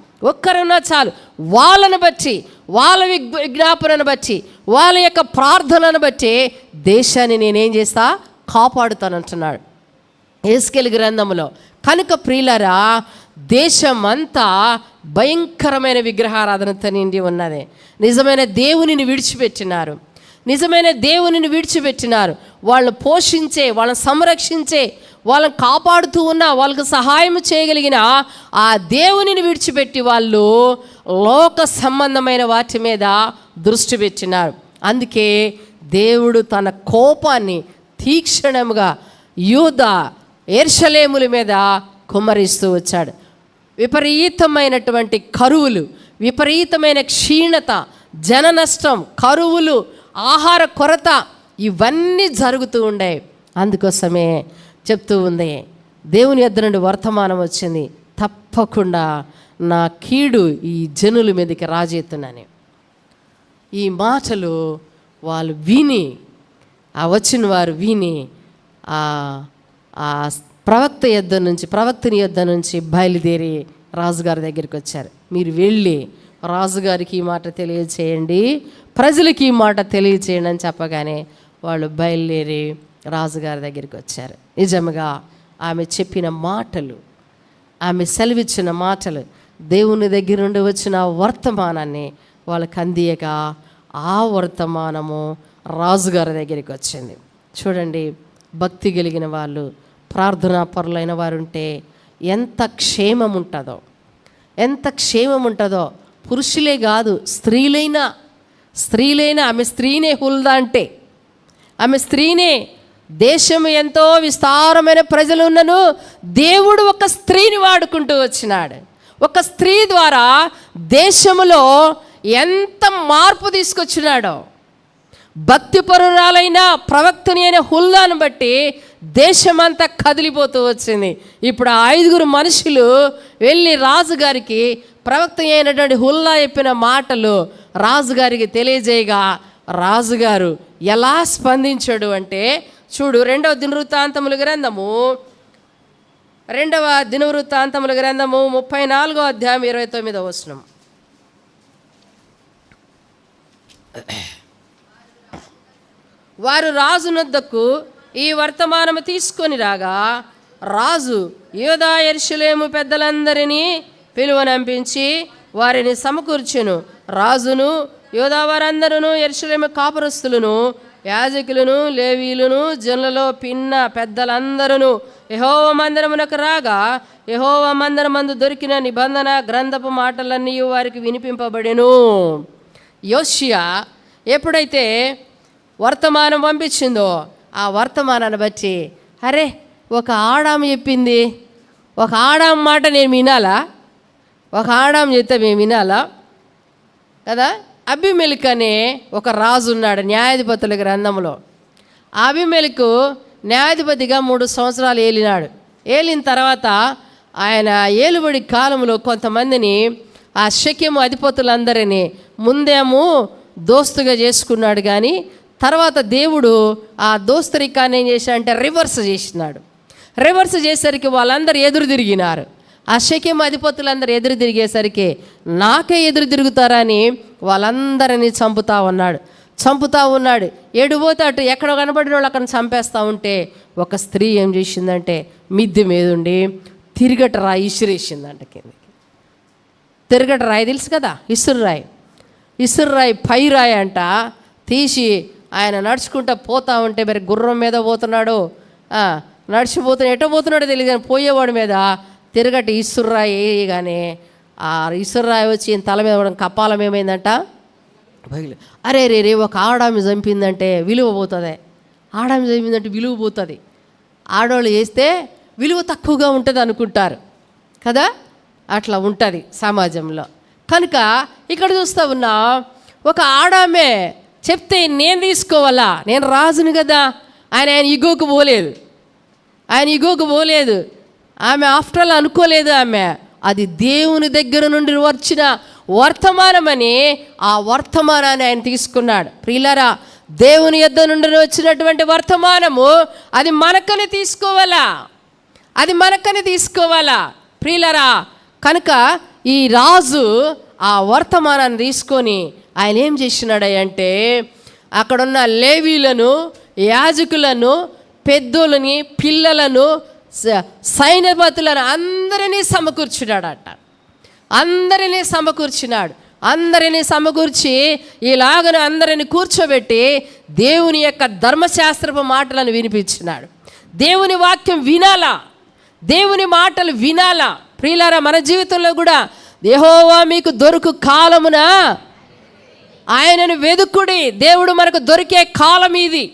వాళ్ళను బట్టి, వాళ్ళ విజ్ఞాపనను బట్టి, వాళ్ళ యొక్క ప్రార్థనను బట్టి దేశాన్ని నేనేం చేస్తా, కాపాడుతానంటున్నాడు యెహెజ్కేలు గ్రంథములో. కనుక ప్రియులరా, దేశమంతా భయంకరమైన విగ్రహారాధనతో నిండి ఉన్నది. నిజమైన దేవునిని విడిచిపెట్టినారు. వాళ్ళని పోషించే, వాళ్ళని సంరక్షించే, వాళ్ళని కాపాడుతూ ఉన్న, వాళ్ళకు సహాయం చేయగలిగిన ఆ దేవునిని విడిచిపెట్టి వాళ్ళు లోక సంబంధమైన వాటి మీద దృష్టి పెట్టినారు. అందుకే దేవుడు తన కోపాన్ని తీక్షణముగా యూదా యెరూషలేముల మీద కుమ్మరిస్తూ వచ్చాడు. విపరీతమైనటువంటి కరువులు, విపరీతమైన క్షీణత, జన నష్టం, కరువులు, ఆహార కొరత ఇవన్నీ జరుగుతూ ఉండే. అందుకోసమే చెప్తూ ఉంది, దేవుని యొద్ద నుండి వర్తమానం వచ్చింది, తప్పకుండా నా కీడు ఈ జనుల మీదకి రాజేతున్నాను. ఈ మాటలు వాళ్ళు విని, వచ్చిన వారు విని ప్రవక్తని యొద్ద నుంచి బయలుదేరి రాజుగారి దగ్గరికి వచ్చారు. మీరు వెళ్ళి రాజుగారికి ఈ మాట తెలియచేయండి, ప్రజలకి ఈ మాట తెలియచేయండి అని చెప్పగానే వాళ్ళు బయలుదేరి రాజుగారి దగ్గరికి వచ్చారు. నిజంగా ఆమె చెప్పిన మాటలు, ఆమె సెలవిచ్చిన మాటలు, దేవుని దగ్గర నుండి వచ్చిన వర్తమానాన్ని వాళ్ళకి అందియగా ఆ వర్తమానము రాజుగారి దగ్గరికి వచ్చింది. చూడండి, భక్తి కలిగిన వాళ్ళు, ప్రార్థనా పరులైన వారు ఉంటే ఎంత క్షేమం ఉంటుందో, పురుషులే కాదు, స్త్రీలైనా ఆమె స్త్రీనే హుల్దా అంటే, ఆమె స్త్రీనే. దేశం ఎంతో విస్తారమైన ప్రజలు ఉన్నను దేవుడు ఒక స్త్రీని వాడుకుంటూ వచ్చినాడు. ఒక స్త్రీ ద్వారా దేశములో ఎంత మార్పు తీసుకొచ్చినాడో. భక్తిపరురాలైన ప్రవక్తని అయిన హుల్దాను బట్టి దేశమంతా కదిలిపోతూ వచ్చింది. ఇప్పుడు ఆ 5 మనుషులు వెళ్ళి రాజుగారికి ప్రవక్త అయినటువంటి హుల్దా చెప్పిన మాటలు రాజుగారికి తెలియజేయగా రాజుగారు ఎలా స్పందించాడు అంటే, చూడు 2వ దినవృత్తాంతముల గ్రంథము 34వ అధ్యాయం 29వ వచనం. వారు రాజునొద్దకు ఈ వర్తమానము తీసుకొని రాగా రాజు యూదా యెరూషలేము పెద్దలందరినీ పిలువనంపించి వారిని సమకూర్చెను. రాజును యూదా వారందరూ యెరూషలేము కాపురస్తులను యాజకులను లేవీయులను జనులలో పిన్న పెద్దలందరూ యెహోవా మందిరమునకు రాగా యెహోవా మందిరమందు దొరికిన నిబంధన గ్రంథపు మాటలన్నీ వారికి వినిపింపబడెను. యోషియా ఎప్పుడైతే వర్తమానం పంపించిందో ఆ వర్తమానాన్ని బట్టి, అరే ఒక ఆడాము చెప్పింది, ఒక ఆడాం మాట నేను వినాలా, ఒక ఆడాం చెప్తే మేము వినాలా కదా. అబీమెలెకు అనే ఒక రాజు ఉన్నాడు న్యాయాధిపతుల గ్రంథంలో. అబీమెలెకు న్యాయాధిపతిగా 3 సంవత్సరాలు ఏలినాడు. ఏలిన తర్వాత ఆయన ఏలుబడి కాలంలో కొంతమందిని ఆ షెకెము అధిపతులందరినీ ముందేమో దోస్తుగా చేసుకున్నాడు, కానీ తర్వాత దేవుడు ఆ దోస్తరికాన్ని ఏం చేశాడంటే రివర్స్ చేసినాడు. రివర్స్ చేసేసరికి వాళ్ళందరూ ఎదురు తిరిగినారు. ఆ షెకెము అధిపతులందరూ ఎదురు తిరిగేసరికి నాకే ఎదురు తిరుగుతారని వాళ్ళందరినీ చంపుతా ఉన్నాడు. ఎడుపోతే అటు ఎక్కడ కనబడిన వాళ్ళు అక్కడ చంపేస్తూ ఉంటే ఒక స్త్రీ ఏం చేసిందంటే మిద్దె మీద ఉండి తిరగట రాయి ఇసురేసిందంట కిందకి. తిరగట రాయి తెలుసు కదా, ఇసురురాయి పై రాయి అంట తీసి ఆయన నడుచుకుంటూ పోతా ఉంటే మరి గుర్రం మీద పోతున్నాడు, ఎటో పోతున్నాడో తెలియదు కానీ పోయేవాడి మీద తిరగటి ఇసుర్రాయి వేయగానే ఆ ఇసుర్రాయి వచ్చి తల మీద కపాలం ఏమైందంట పగిలి. అరే రే ఒక ఆడామి చంపిందంటే విలువ పోతుంది, ఆడామి చంపిందంటే విలువ పోతుంది, ఆడవాళ్ళు చేస్తే విలువ తక్కువగా ఉంటుంది అనుకుంటారు కదా, అట్లా ఉంటుంది సమాజంలో. కనుక ఇక్కడ చూస్తూ ఉన్నా ఒక ఆడామే చెప్తే నేను తీసుకోవాలా, నేను రాజును కదా. ఆయన ఇగోకు పోలేదు, ఆమె ఆఫ్టర్ ఆల్ అనుకోలేదు. ఆమె అది దేవుని దగ్గర నుండి వచ్చిన వర్తమానమని ఆ వర్తమానాన్ని ఆయన తీసుకున్నాడు. ప్రియులారా, దేవుని యొద్ద నుండి వచ్చినటువంటి వర్తమానము అది మనకని తీసుకోవాలా, ప్రియులారా. కనుక ఈ రాజు ఆ వర్తమానాన్ని తీసుకొని ఆయన ఏం చేసినాడంటే అక్కడున్న లేవీలను యాజకులను పెద్దోళ్ళని పిల్లలను సైన్యపతులను అందరినీ సమకూర్చి ఇలాగను అందరిని కూర్చోబెట్టి దేవుని యొక్క ధర్మశాస్త్రపు మాటలను వినిపించినాడు. దేవుని వాక్యం వినాలా, దేవుని మాటలు వినాలా. ప్రియులారా, మన జీవితంలో కూడా యెహోవా మీకు దొరుకు కాలమున ఆయనను వెదుకుడి. దేవుడు మనకు దొరికే కాలం ఇది.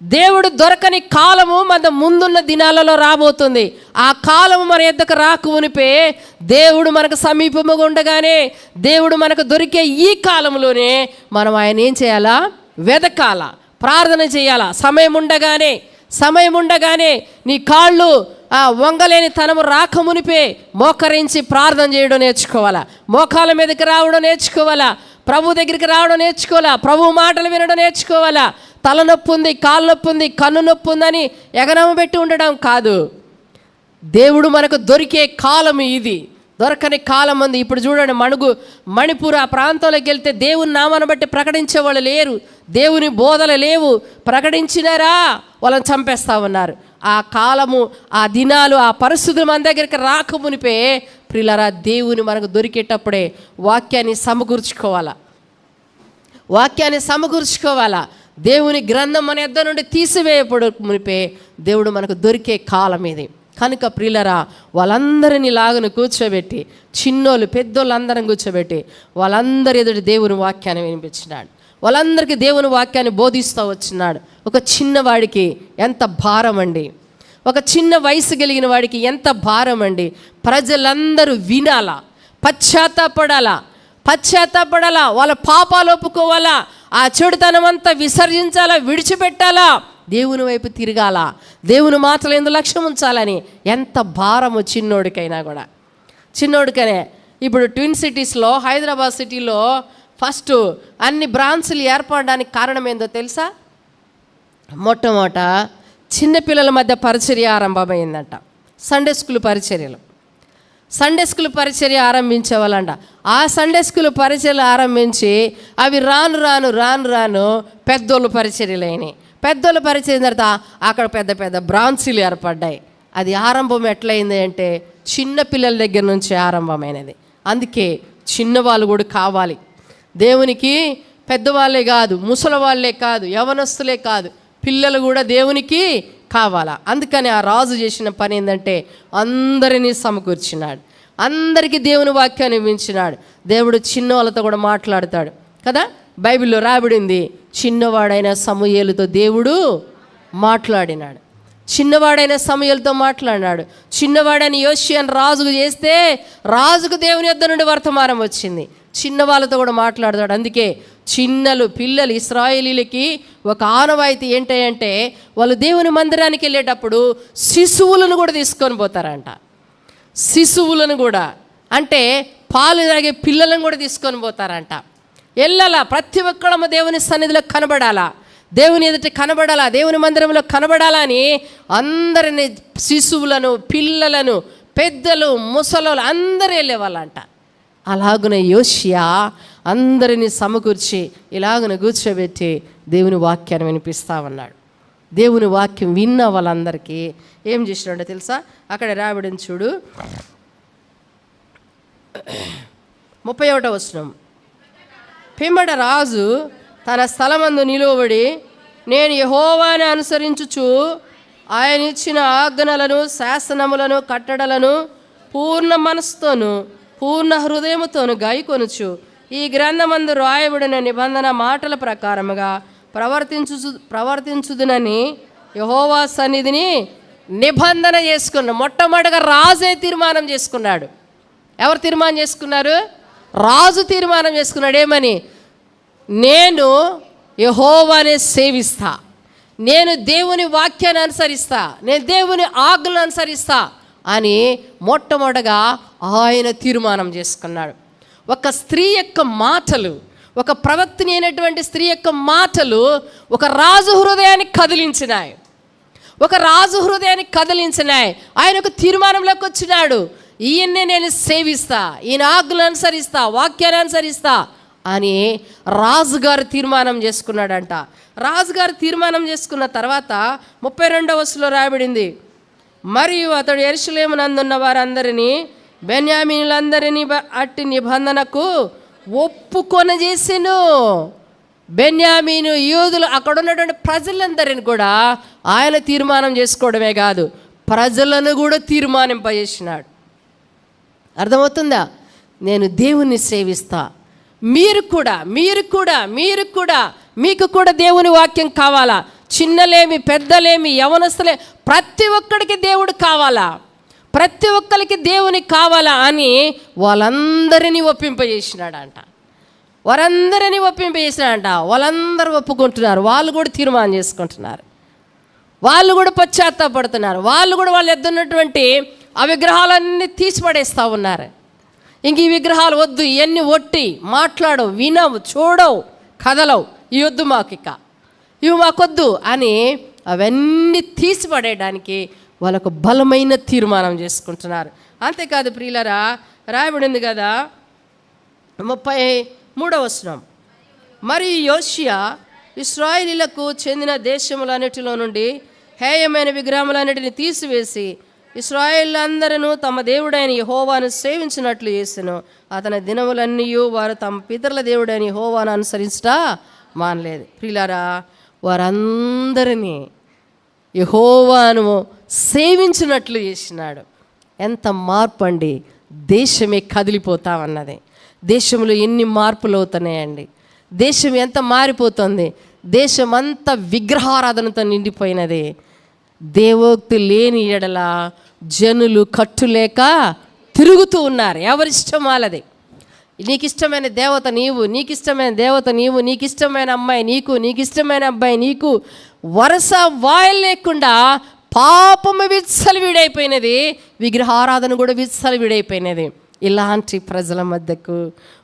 దేవుడు దొరకని కాలము మన ముందున్న దినాలలో రాబోతుంది. ఆ కాలము మన ఎద్దకు రాకునిపే దేవుడు మనకు సమీపముగా ఉండగానే దేవుడు మనకు దొరికే ఈ కాలంలోనే మనం ఆయన ఏం చేయాలా, వెదకాల, ప్రార్థన చేయాలా. సమయం ఉండగానే నీ కాళ్ళు వంగలేని తనము రాకమునిపే మోకరించి ప్రార్థన చేయడం నేర్చుకోవాలా, మోకాల మీదకి రావడం నేర్చుకోవాలా, ప్రభు దగ్గరికి రావడం నేర్చుకోవాలా, ప్రభు మాటలు వినడం నేర్చుకోవాలా. తలనొప్పి ఉంది, కాలు నొప్పి ఉంది, కన్ను నొప్పి ఉందని ఎగనమ్మ పెట్టి ఉండడం కాదు. దేవుడు మనకు దొరికే కాలం ఇది, దొరకని కాలం ఉంది. ఇప్పుడు చూడండి, మణిపూర్ ఆ ప్రాంతంలోకి వెళ్తే దేవుని నామాన్ని బట్టి ప్రకటించే వాళ్ళు లేరు, దేవుని బోధలు లేవు. ప్రకటించినారా వాళ్ళని చంపేస్తా ఉన్నారు. ఆ కాలము, ఆ దినాలు, ఆ పరిస్థితులు మన దగ్గరికి రాకమునిపే ప్రియులారా, దేవుని మనకు దొరికేటప్పుడే వాక్యాన్ని సమకూర్చుకోవాలా. దేవుని గ్రంథం మన యొద్ద నుండి తీసివేయబడు మునిపే దేవుడు మనకు దొరికే కాలం ఇది. కనుక ప్రియులారా, వాళ్ళందరినీ లాగును కూర్చోబెట్టి, చిన్నోళ్ళు పెద్దోళ్ళు అందరం కూర్చోబెట్టి వాళ్ళందరి ఎదుటి దేవుని వాక్యాన్ని వినిపించినాడు. వాళ్ళందరికీ దేవుని వాక్యాన్ని బోధిస్తూ వచ్చినాడు. ఒక చిన్నవాడికి ఎంత భారం అండి, ఒక చిన్న వయసు కలిగిన వాడికి ఎంత భారం అండి. ప్రజలందరూ వినాలా, పశ్చాత్తాపడాలా, వాళ్ళ పాపాలు ఒప్పుకోవాలా, ఆ చెడుతనం అంతా విసర్జించాలా, విడిచిపెట్టాలా, దేవుని వైపు తిరగాల, దేవుని మాటలు ఎందుకు లక్ష్యం ఉంచాలని. ఎంత భారము చిన్నోడికనే. ఇప్పుడు ట్విన్ సిటీస్లో, హైదరాబాద్ సిటీలో ఫస్ట్ అన్ని బ్రాంచ్లు ఏర్పడడానికి కారణం ఏందో తెలుసా? మొట్టమొదట చిన్నపిల్లల మధ్య పరిచర్య ఆరంభమైందంట. సండే స్కూల్ పరిచర్య ఆరంభించేవాళ్ళంట. ఆ సండే స్కూల్ పరిచర్యలు ఆరంభించి అవి రాను రాను పెద్దోళ్ళు పరిచర్యలు అయినాయి. పెద్దోళ్ళు పరిచయం తర్వాత అక్కడ పెద్ద పెద్ద బ్రాంచీలు ఏర్పడ్డాయి. అది ఆరంభం ఎట్లయింది అంటే చిన్న పిల్లల దగ్గర నుంచి ఆరంభమైనది. అందుకే చిన్నవాళ్ళు కూడా కావాలి దేవునికి. పెద్దవాళ్ళే కాదు, ముసలి వాళ్ళే కాదు, యవనస్తులే కాదు, పిల్లలు కూడా దేవునికి కావాలా. అందుకని ఆ రాజు చేసిన పని ఏంటంటే అందరినీ సమకూర్చినాడు, అందరికీ దేవుని వాక్యాన్ని వించినాడు. దేవుడు చిన్న వాళ్ళతో కూడా మాట్లాడతాడు కదా. బైబిల్లో రాబడింది, చిన్నవాడైన సమూయేలుతో దేవుడు మాట్లాడినాడు. చిన్నవాడైన యోషియాను రాజుకు చేస్తే రాజుకు దేవుని యొద్ద నుండి వర్తమానం వచ్చింది. చిన్న వాళ్ళతో కూడా మాట్లాడతాడు. అందుకే పిల్లలు ఇశ్రాయేలీలకి ఒక ఆనవాయితీ ఏంటంటే వాళ్ళు దేవుని మందిరానికి వెళ్ళేటప్పుడు శిశువులను కూడా తీసుకొని పోతారంట. శిశువులను కూడా అంటే పాలు తాగే పిల్లలను కూడా తీసుకొని పోతారంట. వెళ్ళాలా, ప్రతి ఒక్కళ్ళము దేవుని సన్నిధిలో కనబడాలా, దేవుని ఎదుట కనబడాలా, దేవుని మందిరంలో కనబడాలా అని అందరిని, శిశువులను, పిల్లలను, పెద్దలు, ముసలోళ్ళు అందరూ వెళ్ళేవాళ్ళంట. అలాగున యోషియా అందరినీ సమకూర్చి ఇలాగున కూర్చోబెట్టి దేవుని వాక్యాన్ని వినిపిస్తా ఉన్నాడు. దేవుని వాక్యం విన్న వాళ్ళందరికీ ఏం చేసినాడో తెలుసా? అక్కడ రాబడిని చూడు, 31వ వచనం. పిమ్మట రాజు తన స్థలమందు నిలువబడి, నేను యెహోవాని అనుసరించుచు ఆయన ఇచ్చిన ఆజ్ఞలను, శాసనములను, కట్టడలను పూర్ణ మనస్సుతోను పూర్ణ హృదయముతోను గాయకొనుచు ఈ గ్రంథమందు రాయబడిన నిబంధన మాటల ప్రకారముగా ప్రవర్తించుదునని యెహోవా సన్నిధిని నిబంధన చేసుకున్నాడు. మొట్టమొదటిగా రాజే తీర్మానం చేసుకున్నాడు. ఎవరు తీర్మానం చేసుకున్నారు? రాజు తీర్మానం చేసుకున్నాడు. ఏమని? నేను యెహోవాని సేవిస్తా, నేను దేవుని వాక్యాన్ని అనుసరిస్తా, నేను దేవుని ఆజ్ఞలను అనుసరిస్తా అని మొట్టమొదటగా ఆయన తీర్మానం చేసుకున్నాడు. ఒక స్త్రీ యొక్క మాటలు, ఒక ప్రవక్తని అయినటువంటి స్త్రీ యొక్క మాటలు ఒక రాజు హృదయాన్ని కదిలించినాయి. ఆయన ఒక తీర్మానంలోకి వచ్చినాడు. ఈయన్నే నేను సేవిస్తా, ఈయన ఆజ్ఞలను అనుసరిస్తా, వాక్యాన్ని అనుసరిస్తా అని రాజుగారు తీర్మానం చేసుకున్నాడంట. రాజుగారు తీర్మానం చేసుకున్న తర్వాత 32వ వచనంలో రాయబడింది, మరియు అతడు యెరూషలేమునందున్న వారందరినీ, బెన్యామీనులందరినీ అట్టి నిబంధనకు ఒప్పుకొనజేసెను. బెన్యామీను, యూదులు, అక్కడ ఉన్నటువంటి ప్రజలందరిని కూడా ఆయన తీర్మానం చేసుకోవడమే కాదు, ప్రజలను కూడా తీర్మానింపజేసినాడు. అర్థమవుతుందా? నేను దేవుణ్ణి సేవిస్తా, మీకు కూడా దేవుని వాక్యం కావాలా. చిన్నలేమి, పెద్దలేమి, యవనస్తులే, ప్రతి ఒక్కడికి దేవుడు కావాలా, ప్రతి ఒక్కరికి దేవుని కావాలా అని వాళ్ళందరినీ ఒప్పింపజేసినాడంట. వాళ్ళందరూ ఒప్పుకుంటున్నారు. వాళ్ళు కూడా తీర్మానం చేసుకుంటున్నారు. వాళ్ళు కూడా పశ్చాత్తాపడుతున్నారు. వాళ్ళు కూడా వాళ్ళు ఎద్దున్నటువంటి ఆ విగ్రహాలన్నీ తీసిపడేస్తూ ఉన్నారు. ఇంక ఈ విగ్రహాలు వద్దు, ఇవన్నీ ఒట్టి, మాట్లాడవు, వినవు, చూడవు, కదలవు, ఈ వద్దు ఇవి మాకొద్దు అని అవన్నీ తీసిపడేయడానికి వాళ్ళకు బలమైన తీర్మానం చేసుకుంటున్నారు. అంతేకాదు ప్రియులరా, రాయబడింది కదా 33వ వచనం, మరియు యోషియా ఇశ్రాయేలీయులకు చెందిన దేశములన్నిటిలో నుండి హేయమైన విగ్రహములన్నిటిని తీసివేసి ఇశ్రాయేలీయులందరూ తమ దేవుడైన యెహోవాను సేవించినట్లు చేసెను. అతని దినములన్నీ వారు తమ పితరుల దేవుడైన యెహోవాను అనుసరించట మానలేదు. ప్రియులారా, వారందరినీ యెహోవాను సేవించినట్లు చేసినాడు. ఎంత మార్పు అండి! దేశమే కదిలిపోతామన్నది. దేశంలో ఎన్ని మార్పులు అవుతున్నాయండి! దేశం ఎంత మారిపోతుంది! దేశం అంతా విగ్రహారాధనతో నిండిపోయినది. దేవోక్తి లేని ఎడల జనులు కట్టులేక తిరుగుతూ ఉన్నారు. ఎవరిష్టం వాళ్ళది. నీకు ఇష్టమైన దేవత నీవు, నీకు ఇష్టమైన దేవత నీవు, నీకు ఇష్టమైన అమ్మాయి నీకు, నీకు ఇష్టమైన అబ్బాయి నీకు, వరుస వాయిల్ లేకుండా పాపము విచ్చలవిడైపోయినది, విగ్రహారాధన కూడా విచ్చలవిడైపోయినది. ఇలాంటి ప్రజల మధ్యకు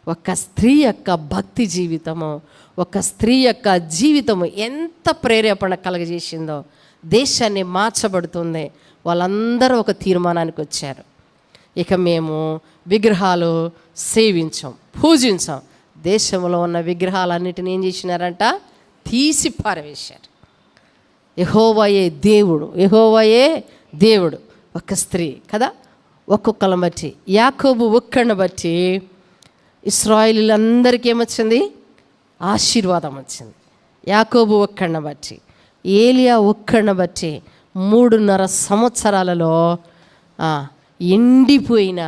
ఒక స్త్రీ యొక్క భక్తి జీవితము, ఒక స్త్రీ యొక్క జీవితము ఎంత ప్రేరేపణ కలగజేసిందో. దేశాన్ని మార్చబడుతుంది. వాళ్ళందరూ ఒక తీర్మానానికి వచ్చారు, ఇక మేము విగ్రహాలు సేవించాం, పూజించాం. దేశంలో ఉన్న విగ్రహాలన్నిటిని ఏం చేసినారంట? తీసి పారవేశారు. యెహోవాయే దేవుడు, యెహోవాయే దేవుడు. ఒక స్త్రీ కదా, ఒక్కొక్కళ్ళని బట్టి, యాకోబు ఒక్కడిని బట్టి ఇశ్రాయేలీయులందరికీ ఏమొచ్చింది? ఆశీర్వాదం వచ్చింది. యాకోబు ఒక్కడిని బట్టి, ఏలియా ఒక్కడిని బట్టి 3.5 సంవత్సరాలలో ఎండిపోయిన,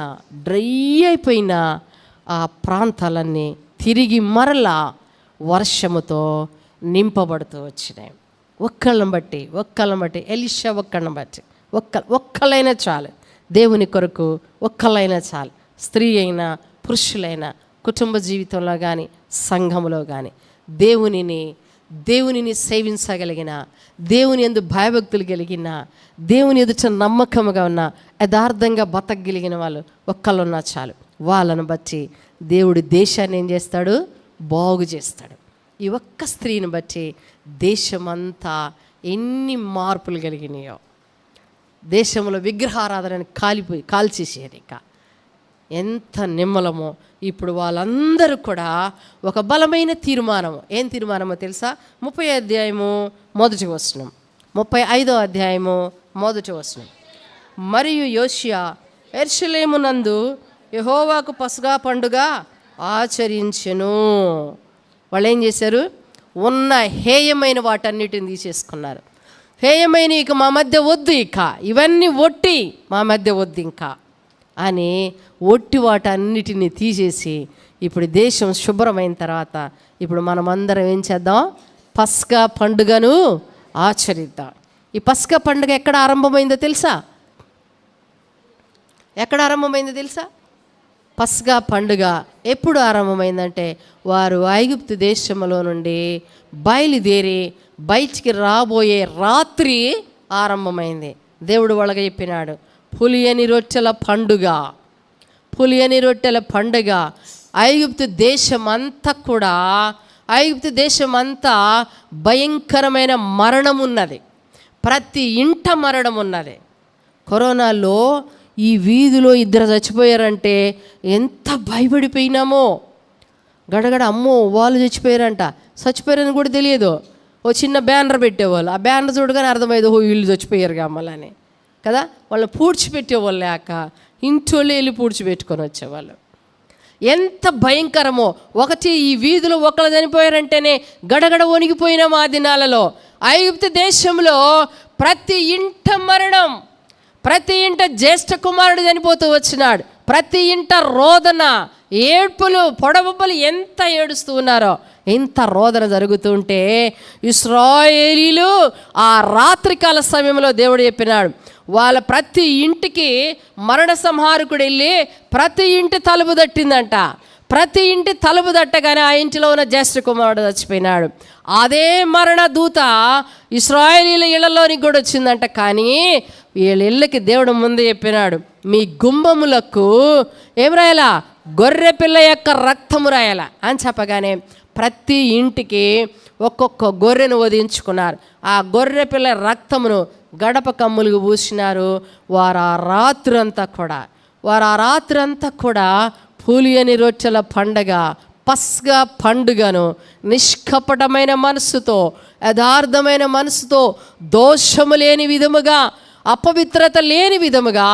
డ్రై అయిపోయిన ఆ ప్రాంతాలన్నీ తిరిగి మరలా వర్షముతో నింపబడుతూ వచ్చినాయి. ఒక్కళ్ళని బట్టి ఎలీషా ఒక్కళ్ళని బట్టి, ఒక్కళ్ళైనా చాలు, దేవుని కొరకు ఒక్కళ్ళైనా చాలు. స్త్రీ అయినా పురుషులైనా, కుటుంబ జీవితంలో కానీ సంఘంలో కానీ దేవునిని సేవించగలిగిన, దేవుని యందు భయభక్తులు కలిగిన, దేవుని ఎదుట నమ్మకముగా ఉన్న, యథార్థంగా బతకగలిగిన వాళ్ళు ఒక్కళ్ళున్నా చాలు. వాళ్ళను బట్టి దేవుడు దేశాన్ని ఏం చేస్తాడు? బాగు చేస్తాడు. ఈ ఒక్క స్త్రీని బట్టి దేశమంతా ఎన్ని మార్పులు కలిగినాయో. దేశంలో విగ్రహారాధనని కాల్చేసేది. ఇక ఎంత నిమ్మలమో. ఇప్పుడు వాళ్ళందరూ కూడా ఒక బలమైన తీర్మానము. ఏం తీర్మానమో తెలుసా? 30వ అధ్యాయము 1వ వచనం, 35వ అధ్యాయము 1వ వచనం. మరియు యోషియా యెరూషలేమునందు యెహోవాకు పస్కా పండుగ ఆచరించెను. వాళ్ళు ఏం చేశారు? ఉన్న హేయమైన వాటన్నిటిని తీసేసుకున్నారు. హేయమైన ఇక మా మధ్య వద్దు, ఇక ఇవన్నీ ఒట్టి మా మధ్య వద్దు ఇంకా అని ఒట్టి వాటన్నిటిని తీసేసి, ఇప్పుడు దేశం శుభ్రమైన తర్వాత ఇప్పుడు మనమందరం ఏం చేద్దాం? పస్కా పండుగను ఆచరిద్దాం. ఈ పస్కా పండుగ ఎక్కడ ఆరంభమైందో తెలుసా? ఎక్కడ ఆరంభమైందో తెలుసా? పస్కా పండుగ ఎప్పుడు ఆరంభమైందంటే, వారు ఐగుప్తు దేశంలో నుండి బయలుదేరి బయటికి రాబోయే రాత్రి ఆరంభమైంది. దేవుడు వాళ్ళకి చెప్పినాడు, పులియని రొట్టెల పండుగ, పులియని రొట్టెల పండుగ. ఐగుప్తు దేశమంతా భయంకరమైన మరణం ఉన్నది. ప్రతి ఇంట మరణం ఉన్నది. కరోనాలో ఈ వీధిలో 2 చచ్చిపోయారంటే ఎంత భయపడిపోయినామో. గడగడ అమ్మో వాళ్ళు చచ్చిపోయారని కూడా తెలియదు. ఓ చిన్న బ్యానర్ పెట్టేవాళ్ళు, ఆ బ్యానర్ చూడగానే అర్థమయ్యేది, ఓ వీళ్ళు చచ్చిపోయారు గమ్మలని కదా. వాళ్ళని పూడ్చిపెట్టేవాళ్ళు లేక ఇంట్లోనే వెళ్ళి పూడ్చిపెట్టుకొని వచ్చేవాళ్ళు. ఎంత భయంకరమో. ఒకటి ఈ వీధిలో ఒకళ్ళు చనిపోయారంటేనే గడగడ వణిగిపోయినాం ఆ దినాలలో. ఐగుప్తు దేశంలో ప్రతి ఇంట మరణం, ప్రతి ఇంట జ్యేష్ఠ కుమారుడు చనిపోతూ వచ్చినాడు. ప్రతి ఇంట రోదన, ఏడ్పులు, పొడబొబ్బలు ఎంత ఏడుస్తూ ఉన్నారో. ఇంత రోదన జరుగుతుంటే ఇశ్రాయేలీలు ఆ రాత్రికాల సమయంలో దేవుడు చెప్పినాడు, వాళ్ళ ప్రతి ఇంటికి మరణ సంహారకుడు వెళ్ళి ప్రతి ఇంటి తలుపు తట్టిందంట. ప్రతి ఇంటి తలుపు తట్టగానే ఆ ఇంటిలో ఉన్న జ్యేష్ఠ కుమారుడు చచ్చిపోయినాడు. అదే మరణ దూత ఇశ్రాయేలీల ఇళ్లలోనికి కూడా వచ్చిందంట. కానీ వీళ్ళ ఇళ్ళకి దేవుడు ముందు చెప్పినాడు, మీ గుమ్మములకు ఏం రాయాలా? గొర్రె పిల్ల యొక్క రక్తము రాయాల అని చెప్పగానే ప్రతి ఇంటికి ఒక్కొక్క గొర్రెను వధించుకున్నారు. ఆ గొర్రె పిల్ల రక్తమును గడప కమ్ములకు పూసినారు. వారు ఆ రాత్రంతా కూడా పులియని రొట్టెల పండగ, పస్కా పండుగను నిష్కపటమైన మనసుతో, యథార్థమైన మనసుతో, దోషము లేని విధముగా, అపవిత్రత లేని విధముగా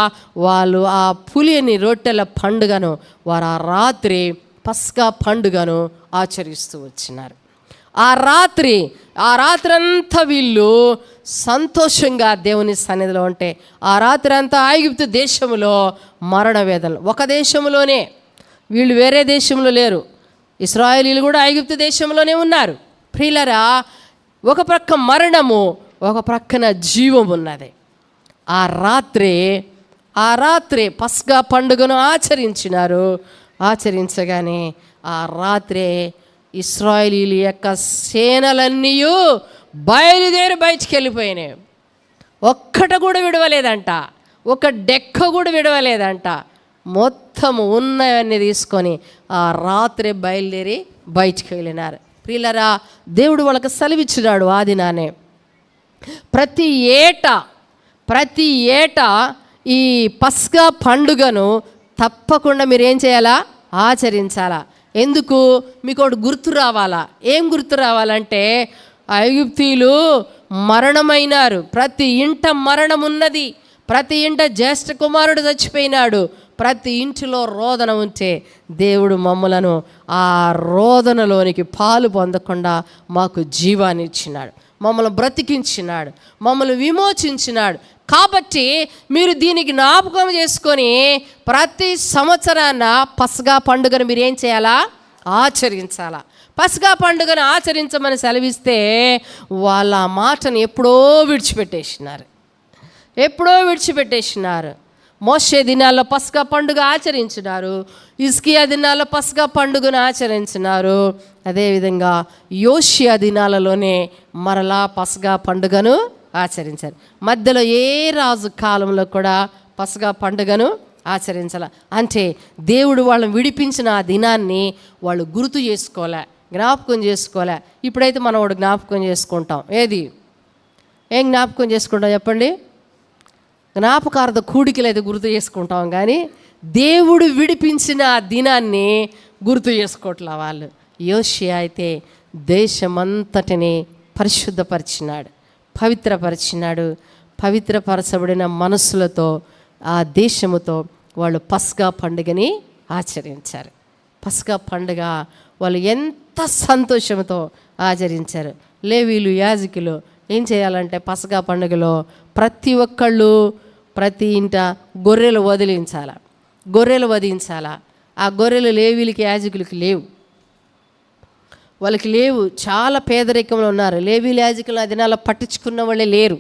వాళ్ళు ఆ పులియని రొట్టెల పండుగను, వారు ఆ రాత్రి పస్కా పండుగను ఆచరిస్తూ వచ్చినారు. ఆ రాత్రి అంతా వీళ్ళు సంతోషంగా దేవుని సన్నిధిలో ఉంటే, ఆ రాత్రి అంతా ఐగుప్తు దేశంలో మరణ వేదనలు. ఒక దేశంలోనే, వీళ్ళు వేరే దేశంలో లేరు. ఇశ్రాయేలీలు కూడా ఐగుప్తు దేశంలోనే ఉన్నారు. ప్రియులారా, ఒక ప్రక్క మరణము, ఒక ప్రక్కన జీవం ఉన్నది. ఆ రాత్రి ఆ రాత్రే పస్కా పండుగను ఆచరించగానే ఆ రాత్రే ఇశ్రాయేలీయుల యొక్క సేనలన్నీ బయలుదేరి బయటికి వెళ్ళిపోయినాయి. ఒక్కట కూడా విడవలేదంట, ఒక డెక్క కూడా విడవలేదంట. మొత్తము ఉన్నవన్నీ తీసుకొని ఆ రాత్రి బయలుదేరి బయటికి వెళ్ళినారు. ప్రియులారా, దేవుడు వాళ్ళకి సెలవిచ్చినాడు ఆ దినానే. ప్రతి ఏటా ఈ పస్కా పండుగను తప్పకుండా మీరు ఏం చేయాలా? ఆచరించాలా. ఎందుకు? మీకు ఒకటి గుర్తు రావాలా. ఏం గుర్తు రావాలంటే, ఐగుప్తీయులు మరణమైనారు, ప్రతి ఇంట మరణం ఉన్నది, ప్రతి ఇంట జ్యేష్ఠ కుమారుడు చచ్చిపోయినాడు, ప్రతి ఇంటిలో రోదన ఉంటే దేవుడు మమ్మలను ఆ రోదనలోనికి పాలు పొందకుండా మాకు జీవాన్ని ఇచ్చినాడు, మమ్మల్ని బ్రతికించినాడు, మమ్మల్ని విమోచించినాడు. కాబట్టి మీరు దీనికి జ్ఞాపకం చేసుకొని ప్రతి సంవత్సరాన పస్కా పండుగను మీరు ఏం చేయాలా? ఆచరించాలా. పస్కా పండుగను ఆచరించమని సెలవిస్తే వాళ్ళ ఆ మాటను ఎప్పుడో విడిచిపెట్టేసినారు. మోషే దినాల్లో పస్కా పండుగ ఆచరించినారు, హిజ్కియా దినాల్లో పస్కా పండుగను ఆచరించినారు. అదేవిధంగా యోషియా దినాలలోనే మరలా పస్కా పండుగను ఆచరించారు. మధ్యలో ఏ రాజు కాలంలో కూడా పస్కా పండుగను ఆచరించాల. అంటే దేవుడు వాళ్ళని విడిపించిన ఆ దినాన్ని వాళ్ళు గుర్తు చేసుకోలే, జ్ఞాపకం చేసుకోలే. ఇప్పుడైతే మనం వాడు జ్ఞాపకం చేసుకుంటాం. ఏం జ్ఞాపకం చేసుకుంటాం చెప్పండి? జ్ఞాపకార్థ కూడికలు అయితే గుర్తు చేసుకుంటాం, కానీ దేవుడు విడిపించిన ఆ దినాన్ని గుర్తు చేసుకోవట్లే వాళ్ళు. యోషియా అయితే దేశమంతటిని పరిశుద్ధపరిచినాడు, పవిత్రపరిచినాడు. పవిత్రపరచబడిన మనస్సులతో ఆ దేశముతో వాళ్ళు పస్కా పండుగని ఆచరించారు. పస్కా పండుగ వాళ్ళు ఎంత సంతోషంతో ఆచరించారు. లేవీలు, యాజకులు ఏం చేయాలంటే పస్కా పండుగలో ప్రతి ఒక్కళ్ళు ప్రతి ఇంట గొర్రెలు వధించాలా. ఆ గొర్రెలు లేవీలకి, యాజకులకి లేవు, వాళ్ళకి లేవు. చాలా పేదరికంలో ఉన్నారు. లేవీలు, యాజకులు ఆ దినాల్లో పట్టించుకున్న వాళ్ళే లేరు.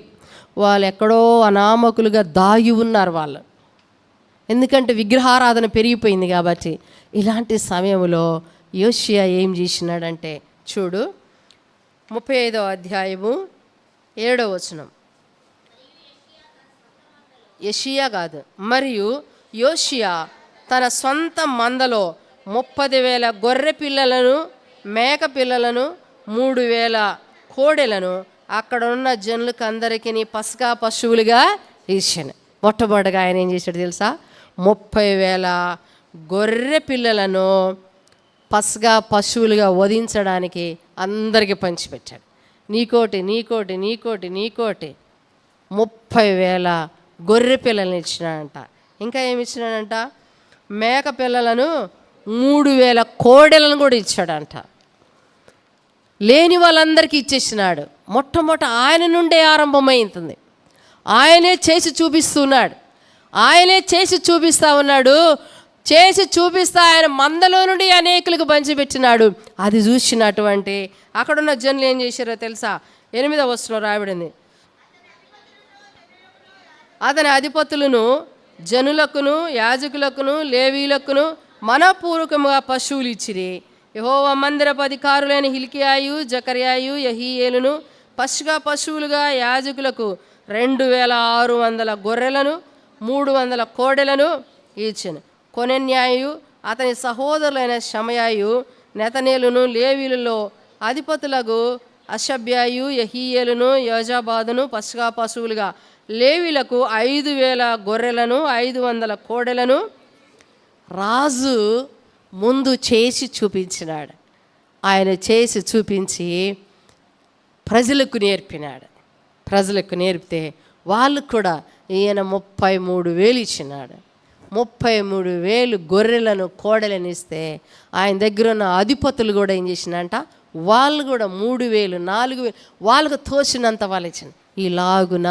వాళ్ళు ఎక్కడో అనామకులుగా దాగి ఉన్నారు వాళ్ళు. ఎందుకంటే విగ్రహారాధన పెరిగిపోయింది కాబట్టి. ఇలాంటి సమయంలో యోషియా ఏం చేసినాడంటే చూడు, 35వ అధ్యాయము 7వ వచనం. మరియు యోషియా తన సొంత మందలో 30,000 గొర్రె పిల్లలను, మేక పిల్లలను, 3,000 కోడెలను అక్కడ ఉన్న జనులకు అందరికీ పస్కా పశువులుగా ఇచ్చాను. మొట్టమొదటిగా ఆయన ఏం చేశాడు తెలుసా? 30,000 గొర్రె పిల్లలను పస్కా పశువులుగా వధించడానికి అందరికీ పంచిపెట్టాడు. నీకోటి 30,000 గొర్రె పిల్లలను ఇచ్చినాడంట. ఇంకా ఏమి ఇచ్చినాడంట? మేక పిల్లలను, 3,000 కోడెలను కూడా ఇచ్చాడంట. లేని వాళ్ళందరికీ ఇచ్చేసినాడు. మొట్టమొదట ఆయన నుండే ఆరంభమైంది. ఆయనే చేసి చూపిస్తున్నాడు, ఆయనే చేసి చూపిస్తూ ఉన్నాడు. చేసి చూపిస్తా ఆయన మందలో నుండి అనేకులకు పంచిపెట్టినాడు. అది చూసినటువంటి అక్కడున్న జనులు ఏం చేశారో తెలుసా? 8వ వచనంలో రాయబడింది, అతని అధిపతులను జనులకును, యాజకులకును, లేవీలకును మనపూర్వకముగా పశువులు ఇచ్చిరి. యెహోవా మందిరపు అధికారులైన హిల్కియాయు, జకర్యాయు, యెహీయేలును పస్కా పశువులుగా యాజకులకు 2,600 గొర్రెలను, 300 కోడెలను ఇచ్చెను. కొనెన్యాయు, అతని సహోదరులైన షమయాయు, నెతనేలును, లేవీలలో అధిపతులకు అషబ్యాయు, యెహీయేలును, యోజాబాదును పస్కా పశువులుగా లేవీలకు 5,000 గొర్రెలను, 500 కోడెలను రాజు ముందు చేసి చూపించినాడు. ఆయన చేసి చూపించి ప్రజలకు నేర్పితే వాళ్ళు కూడా ఈయన 33,000 ఇచ్చినాడు. 33,000 గొర్రెలను, కోడెలను ఇస్తే ఆయన దగ్గర ఉన్న అధిపతులు కూడా ఏం చేసినంట, వాళ్ళు కూడా 3,000, 4,000 వాళ్ళకు తోచినంత వాళ్ళు ఇచ్చింది. ఇలాగున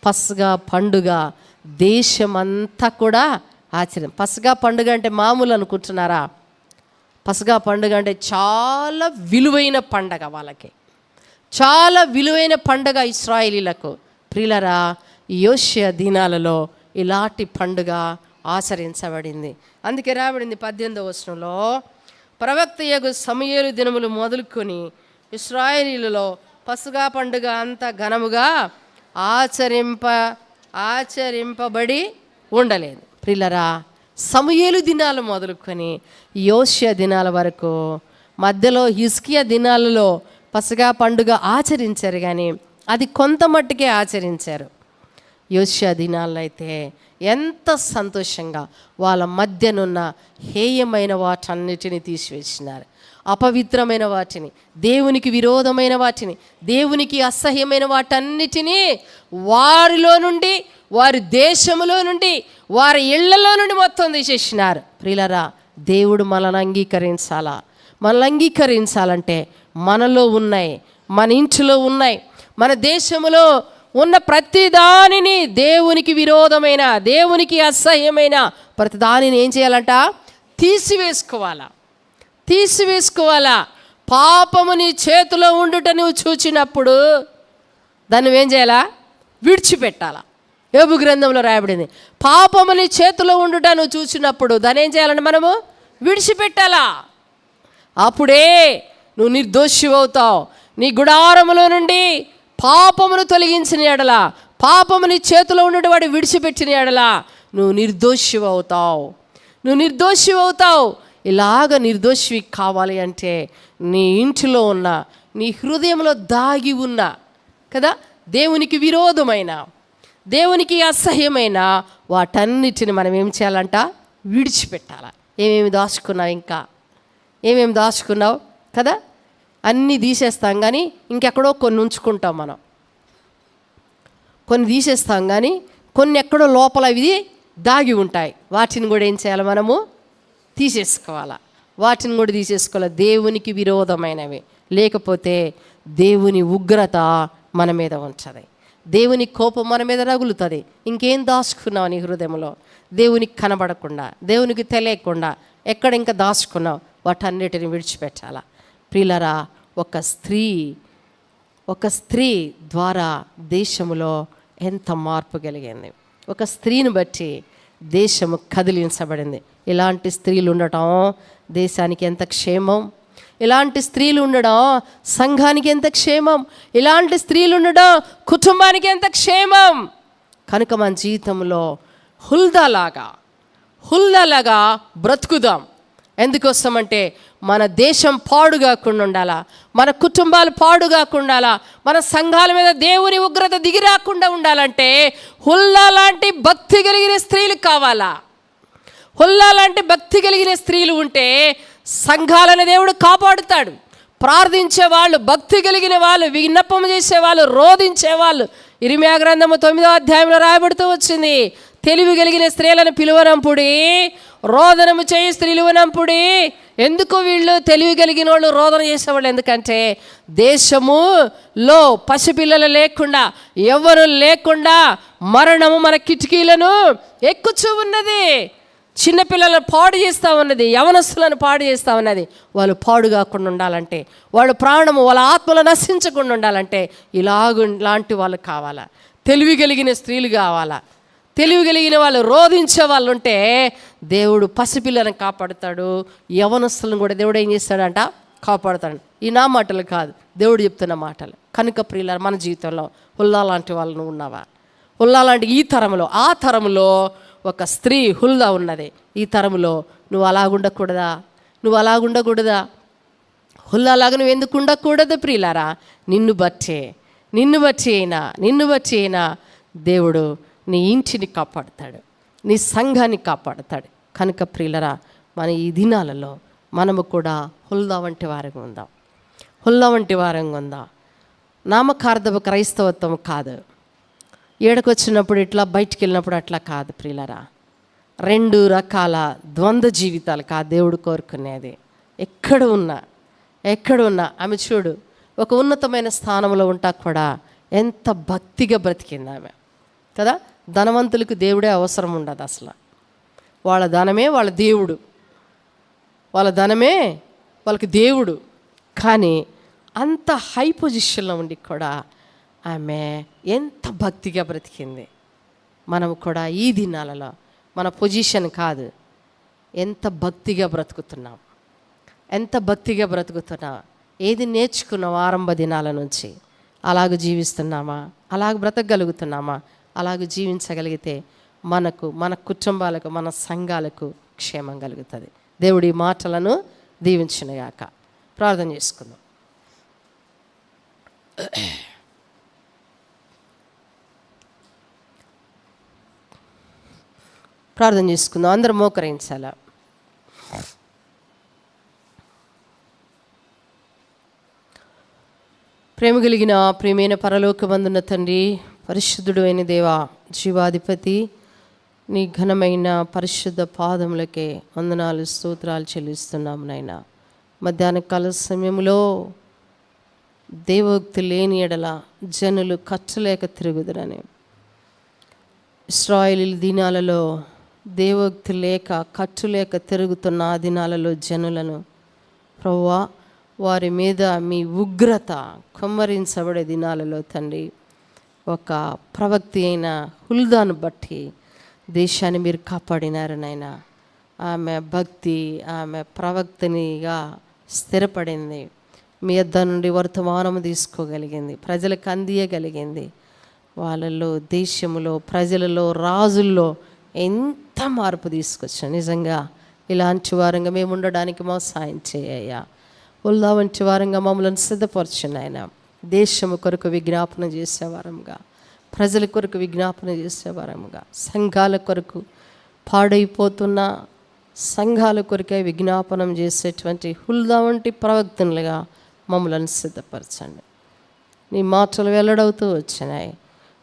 పస్కా పండుగ దేశమంతా కూడా ఆచరణ. పస్కా పండుగ అంటే మామూలు అనుకుంటున్నారా? పస్కా పండుగ అంటే చాలా విలువైన పండగ, వాళ్ళకి చాలా విలువైన పండగ ఇశ్రాయేలీలకు. ప్రియులరా, యోషియా దినాలలో ఇలాంటి పండుగ ఆచరించబడింది. అందుకే రాబడింది 18వ వచనంలో, ప్రవక్తయగు సమూయేలు దినములు మొదలుకొని ఇశ్రాయేలీయులలో పస్కా పండుగ అంత ఘనముగా ఆచరింపబడి ఉండలేదు. ప్రియులారా, సమూయేలు దినాలు మొదలుకొని యోషియా దినాల వరకు మధ్యలో హిజ్కియా దినాలలో పస్కా పండుగ ఆచరించారు, కానీ అది కొంత మట్టుకే ఆచరించారు. యోషియా దినాల్లో అయితే ఎంత సంతోషంగా వాళ్ళ మధ్యనున్న హేయమైన వాటన్నిటిని తీసివేసినారు. అపవిత్రమైన వాటిని, దేవునికి విరోధమైన వాటిని, దేవునికి అసహ్యమైన వాటన్నిటినీ వారిలో నుండి, వారి దేశంలో నుండి, వారి ఇళ్లలో నుండి మొత్తం తీసేసినారు. ప్రియులారా, దేవుడు మనల్ని అంగీకరించాలా? మనల్ని అంగీకరించాలంటే మనలో ఉన్నాయి, మన ఇంటిలో ఉన్నాయి, మన దేశంలో ఉన్న ప్రతి దానిని, దేవునికి విరోధమైన, దేవునికి అసహ్యమైన ప్రతి దానిని ఏం చేయాలంట? తీసివేసుకోవాలా. పాపము నీ చేతిలో ఉండుట నువ్వు చూచినప్పుడు దాన్ని నువ్వేం చేయాలా? విడిచిపెట్టాలా. యోబు గ్రంథంలో రాయబడింది, పాపము నీ చేతిలో ఉండుట నువ్వు చూసినప్పుడు దాన్ని ఏం చేయాలంటే మనము విడిచిపెట్టాలా. అప్పుడే నువ్వు నిర్దోషి అవుతావు. నీ గుడారములో నుండి పాపమును తొలగించిన ఎడల, పాపము నీ చేతిలో ఉండేటి వాడు విడిచిపెట్టిన ఎడల నువ్వు నిర్దోషి అవుతావు. ఇలాగ నిర్దోషి కావాలి అంటే నీ ఇంటిలో ఉన్న, నీ హృదయంలో దాగి ఉన్న కదా దేవునికి విరోధమైన, దేవునికి అసహ్యమైన వాటన్నిటిని మనం ఏం చేయాలంట? విడిచిపెట్టాల. ఏమేమి దాచుకున్నావు కదా? అన్నీ తీసేస్తాం, కానీ ఇంకెక్కడో కొన్ని ఉంచుకుంటాం. మనం కొన్ని తీసేస్తాం, కానీ కొన్ని ఎక్కడో లోపల ఇవి దాగి ఉంటాయి. వాటిని కూడా ఏం చేయాలి? మనము తీసేసుకోవాలి. దేవునికి విరోధమైనవి, లేకపోతే దేవుని ఉగ్రత మన మీద ఉంచది, దేవుని కోపం మన మీద రగులుతుంది. ఇంకేం దాచుకున్నావు నీ హృదయంలో? దేవునికి కనబడకుండా, దేవునికి తెలియకుండా ఎక్కడ ఇంకా దాచుకున్నావు? వాటన్నిటిని విడిచిపెట్టాలా. ప్రియులారా, ఒక స్త్రీ ద్వారా దేశంలో ఎంత మార్పు కలిగింది. ఒక స్త్రీని బట్టి దేశము కదిలించబడింది. ఇలాంటి స్త్రీలు ఉండటం దేశానికి ఎంత క్షేమం, ఇలాంటి స్త్రీలు ఉండడం సంఘానికి ఎంత క్షేమం, ఇలాంటి స్త్రీలు ఉండడం కుటుంబానికి ఎంత క్షేమం. కనుక మన జీవితంలో హుల్దాలాగా బ్రతుకుదాం. ఎందుకోసమంటే మన దేశం పాడుగాకుండా ఉండాలా, మన కుటుంబాలు పాడుగాకుండా ఉండాలా, మన సంఘాల మీద దేవుని ఉగ్రత దిగిరాకుండా ఉండాలంటే హుల్లా లాంటి భక్తి కలిగిన స్త్రీలు కావాలా. హుల్లా లాంటి భక్తి కలిగిన స్త్రీలు ఉంటే సంఘాలను దేవుడు కాపాడుతాడు. ప్రార్థించేవాళ్ళు, భక్తి కలిగిన వాళ్ళు, విన్నపం చేసేవాళ్ళు, రోధించేవాళ్ళు. ఇర్మీయా గ్రంథము 9వ అధ్యాయంలో రాయబడుతూ వచ్చింది, తెలివి కలిగిన స్త్రీలను పిలువనంపుడి, రోదనము చేయి స్త్రీలువనంపుడి. ఎందుకు వీళ్ళు తెలివి కలిగిన వాళ్ళు రోదన చేసేవాళ్ళు? ఎందుకంటే దేశములో పసిపిల్లలు లేకుండా, ఎవరు లేకుండా మరణము మన కిటికీలను ఎక్కుచూ ఉన్నది. చిన్నపిల్లలను పాడు చేస్తూ ఉన్నది, యవనస్తులను పాడు చేస్తూ ఉన్నది. వాళ్ళు పాడు కాకుండా ఉండాలంటే, వాళ్ళ ప్రాణము, వాళ్ళ ఆత్మలు నశించకుండా ఉండాలంటే ఇలాంటి వాళ్ళు కావాలా. తెలివి కలిగిన స్త్రీలు కావాలా. తెలివి కలిగిన వాళ్ళు, రోధించే వాళ్ళు ఉంటే దేవుడు పసిపిల్లను కాపాడుతాడు, యవనస్తులను కూడా దేవుడు ఏం చేస్తాడంట? కాపాడుతాడు. ఈ నా మాటలు కాదు, దేవుడు చెప్తున్న మాటలు. కనుక ప్రియులారా, మన జీవితంలో హుల్లా లాంటి వాళ్ళు ఉన్నావా? హుల్లా లాంటి ఈ తరంలో, ఆ తరంలో ఒక స్త్రీ హుల్దా ఉన్నది. ఈ తరంలో నువ్వు అలాగుండకూడదా? హుల్లాలాగా నువ్వు ఎందుకు ఉండకూడదు? ప్రియులారా, నిన్ను బట్టి అయినా దేవుడు నీ ఇంటిని కాపాడుతాడు, నీ సంఘాన్ని కాపాడుతాడు. కనుక ప్రియులారా, మన ఈ దినాలలో మనము కూడా హుల్దా వంటి వారంగా ఉందాం. నామకార్థపు క్రైస్తవత్వం కాదు. ఏడకొచ్చినప్పుడు ఇట్లా, బయటికి వెళ్ళినప్పుడు అట్లా కాదు ప్రియులారా. 2 రకాల ద్వంద్వ జీవితాలు కాదు దేవుడు కోరుకునేది. ఎక్కడ ఉన్నా ఆమె చూడు, ఒక ఉన్నతమైన స్థానంలో ఉంటా కూడా ఎంత భక్తిగా బ్రతికింది ఆమె కదా. ధనవంతులకు దేవుడే అవసరం ఉండదు అసలు. వాళ్ళ ధనమే వాళ్ళ దేవుడు, వాళ్ళ ధనమే వాళ్ళకి దేవుడు. కానీ అంత హై పొజిషన్లో ఉండి కూడా ఆమె ఎంత భక్తిగా బ్రతికింది. మనం కూడా ఈ దినాలలో మన పొజిషన్ కాదు, ఎంత భక్తిగా బ్రతుకుతున్నాం, ఎంత భక్తిగా బ్రతుకుతున్నాం, ఏది నేర్చుకున్నాం ఆరంభ దినాల నుంచి, అలాగ జీవిస్తున్నామా, అలాగ బ్రతకగలుగుతున్నామా? అలాగ జీవించగలిగితే మనకు, మన కుటుంబాలకు, మన సంఘాలకు క్షేమం కలుగుతుంది. దేవుడి మాటలను దీవించునుగాక. ప్రార్థన చేసుకుందాం. ప్రార్థన చేసుకుందాం. అందరూ మోకరించాలా. ప్రేమ కలిగిన ప్రియమైన పరలోకమందున్న తండ్రి, పరిశుద్ధుడు అయిన దేవా, జీవాధిపతి, నీ ఘనమైన పరిశుద్ధ పాదములకే వందనాలు, స్తోత్రాలు చెల్లిస్తున్నాము నాయన. మధ్యాహ్న కాల సమయంలో దేవోక్తి లేని ఎడల జనులు కట్టలేక తిరుగుదురని, ఇశ్రాయేలు దినాలలో దేవోక్తి లేక కట్టులేక తిరుగుతున్న ఆ దినాలలో జనులను ప్రభువా, వారి మీద మీ ఉగ్రత కుమ్మరించబడే దినాలలో తండ్రి, ఒక ప్రవక్తి అయిన హుల్దాను బట్టి దేశాన్ని మీరు కాపాడినారు నాయన. ఆమె భక్తి, ఆమె ప్రవక్తనిగా స్థిరపడింది. మీ యొద్ద నుండి వర్తమానం తీసుకోగలిగింది, ప్రజలకు అందియగలిగింది. వాళ్ళలో, దేశంలో, ప్రజలలో, రాజుల్లో ఎంత మార్పు తీసుకొచ్చాం. నిజంగా ఇలాంటి వారంగా మేము ఉండడానికి మా సాయం చేయ్యా. ఉల్లా వంటి వారంగా మమ్మల్ని సిద్ధపరచును ఆయన. దేశము కొరకు విజ్ఞాపన చేసేవారంగా, ప్రజల కొరకు విజ్ఞాపన చేసేవారంగా, సంఘాల కొరకు, పాడైపోతున్న సంఘాల కొరకే విజ్ఞాపనం చేసేటువంటి హుల్దా వంటి ప్రవక్తలుగా మమ్మల్ని సిద్ధపరచండి. నీ మాటలు వెల్లడవుతూ వచ్చినాయి.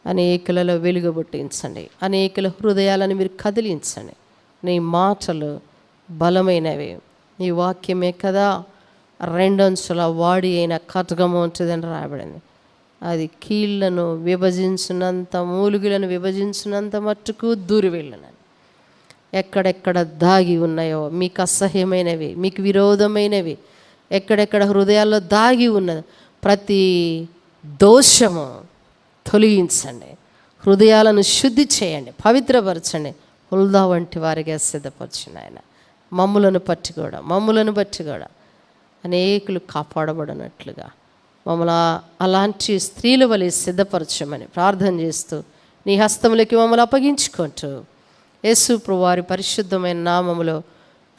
అనేకులలో వెలుగు పుట్టించండి, అనేకుల హృదయాలను మీరు కదిలించండి. నీ మాటలు బలమైనవి. నీ వాక్యమే కదా రెండంచుల వాడి అయిన ఖడ్గము ఉంటుందని రాయబడింది. అది కీళ్లను విభజించినంత, మూలుగులను విభజించినంత మట్టుకు దూరి వెళ్ళను. ఎక్కడెక్కడ దాగి ఉన్నాయో మీకు అసహ్యమైనవి, మీకు విరోధమైనవి, ఎక్కడెక్కడ హృదయాల్లో దాగి ఉన్నది ప్రతి దోషము తొలగించండి. హృదయాలను శుద్ధి చేయండి, పవిత్రపరచండి. హుల్దా వంటి వారిగా సిద్ధపరచండి ఆయన. మమ్ములను బట్టి కూడా అనేకులు కాపాడబడినట్లుగా మమ్మల్ని అలాంటి స్త్రీల వలె సిద్ధపరచమని ప్రార్థన చేస్తూ నీ హస్తములకి మమ్మల్ని అప్పగించుకుంటూ యేసు ప్రభువు వారి పరిశుద్ధమైన నామములో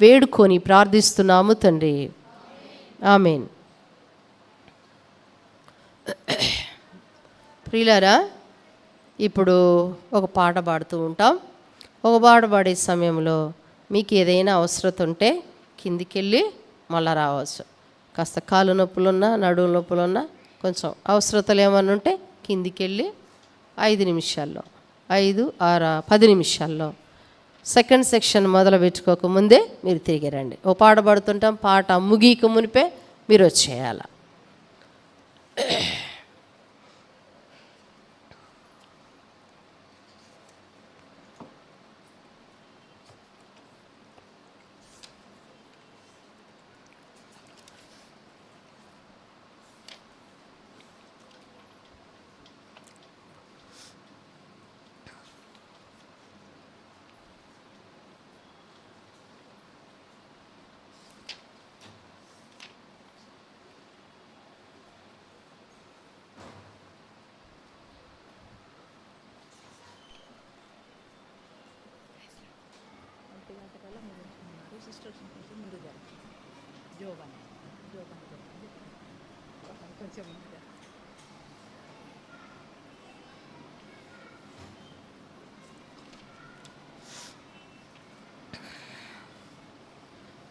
వేడుకొని ప్రార్థిస్తున్నాము తండ్రి. ఆమేన్. ప్రియులారా, ఇప్పుడు ఒక పాట పాడుతూ ఉంటాం. ఒక పాట పాడే సమయంలో మీకు ఏదైనా అవసరత ఉంటే కిందికెళ్ళి మళ్ళా రావచ్చు. కాస్త కాలు నొప్పులున్నా, నడుము నొప్పులున్నా, కొంచెం అవసరతలు ఏమన్నా ఉంటే కిందికెళ్ళి 5 నిమిషాల్లో, 5, 6, 10 నిమిషాల్లో సెకండ్ సెక్షన్ మొదలు పెట్టుకోకముందే మీరు తిరిగి రండి. ఓ పాట పాడుతుంటాం, పాట ముగిక మునిపే మీరు వచ్చేయాల.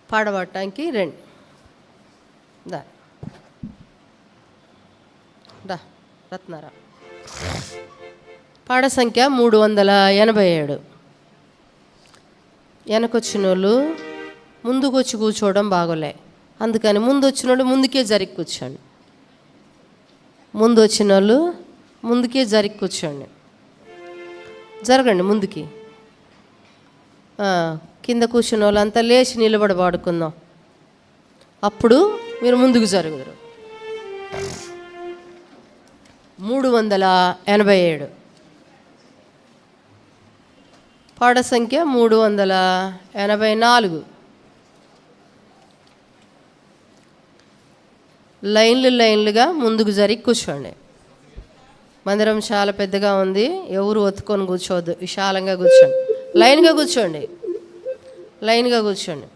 పాడబడటానికి రండి. దా రత్నారా. పాడ సంఖ్య 387. వెనకొచ్చిన వాళ్ళు ముందుకు వచ్చి కూర్చోవడం బాగోలే, అందుకని ముందు వచ్చిన వాళ్ళు ముందుకే జరిగి కూర్చోండి. ముందు వచ్చిన వాళ్ళు ముందుకే జరిగి కూర్చోండి. జరగండి ముందుకి. కింద కూర్చున్న వాళ్ళంతా లేచి నిలబడి పాడుకుందాం. అప్పుడు మీరు ముందుకు జరుగుదురు. 387. పాట సంఖ్య 384. లైన్లుగా ముందుకు జరిగి కూర్చోండి. మందిరం చాలా పెద్దగా ఉంది, ఎవరు ఒత్తుకొని కూర్చోవద్దు, విశాలంగా కూర్చోండి. లైన్గా కూర్చోండి.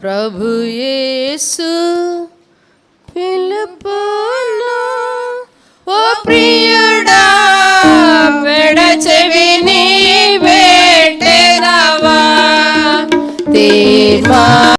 ప్రభు యేసు పిలుపును ఓ ప్రియుడా పెడచెవిని పెట్టెదవా.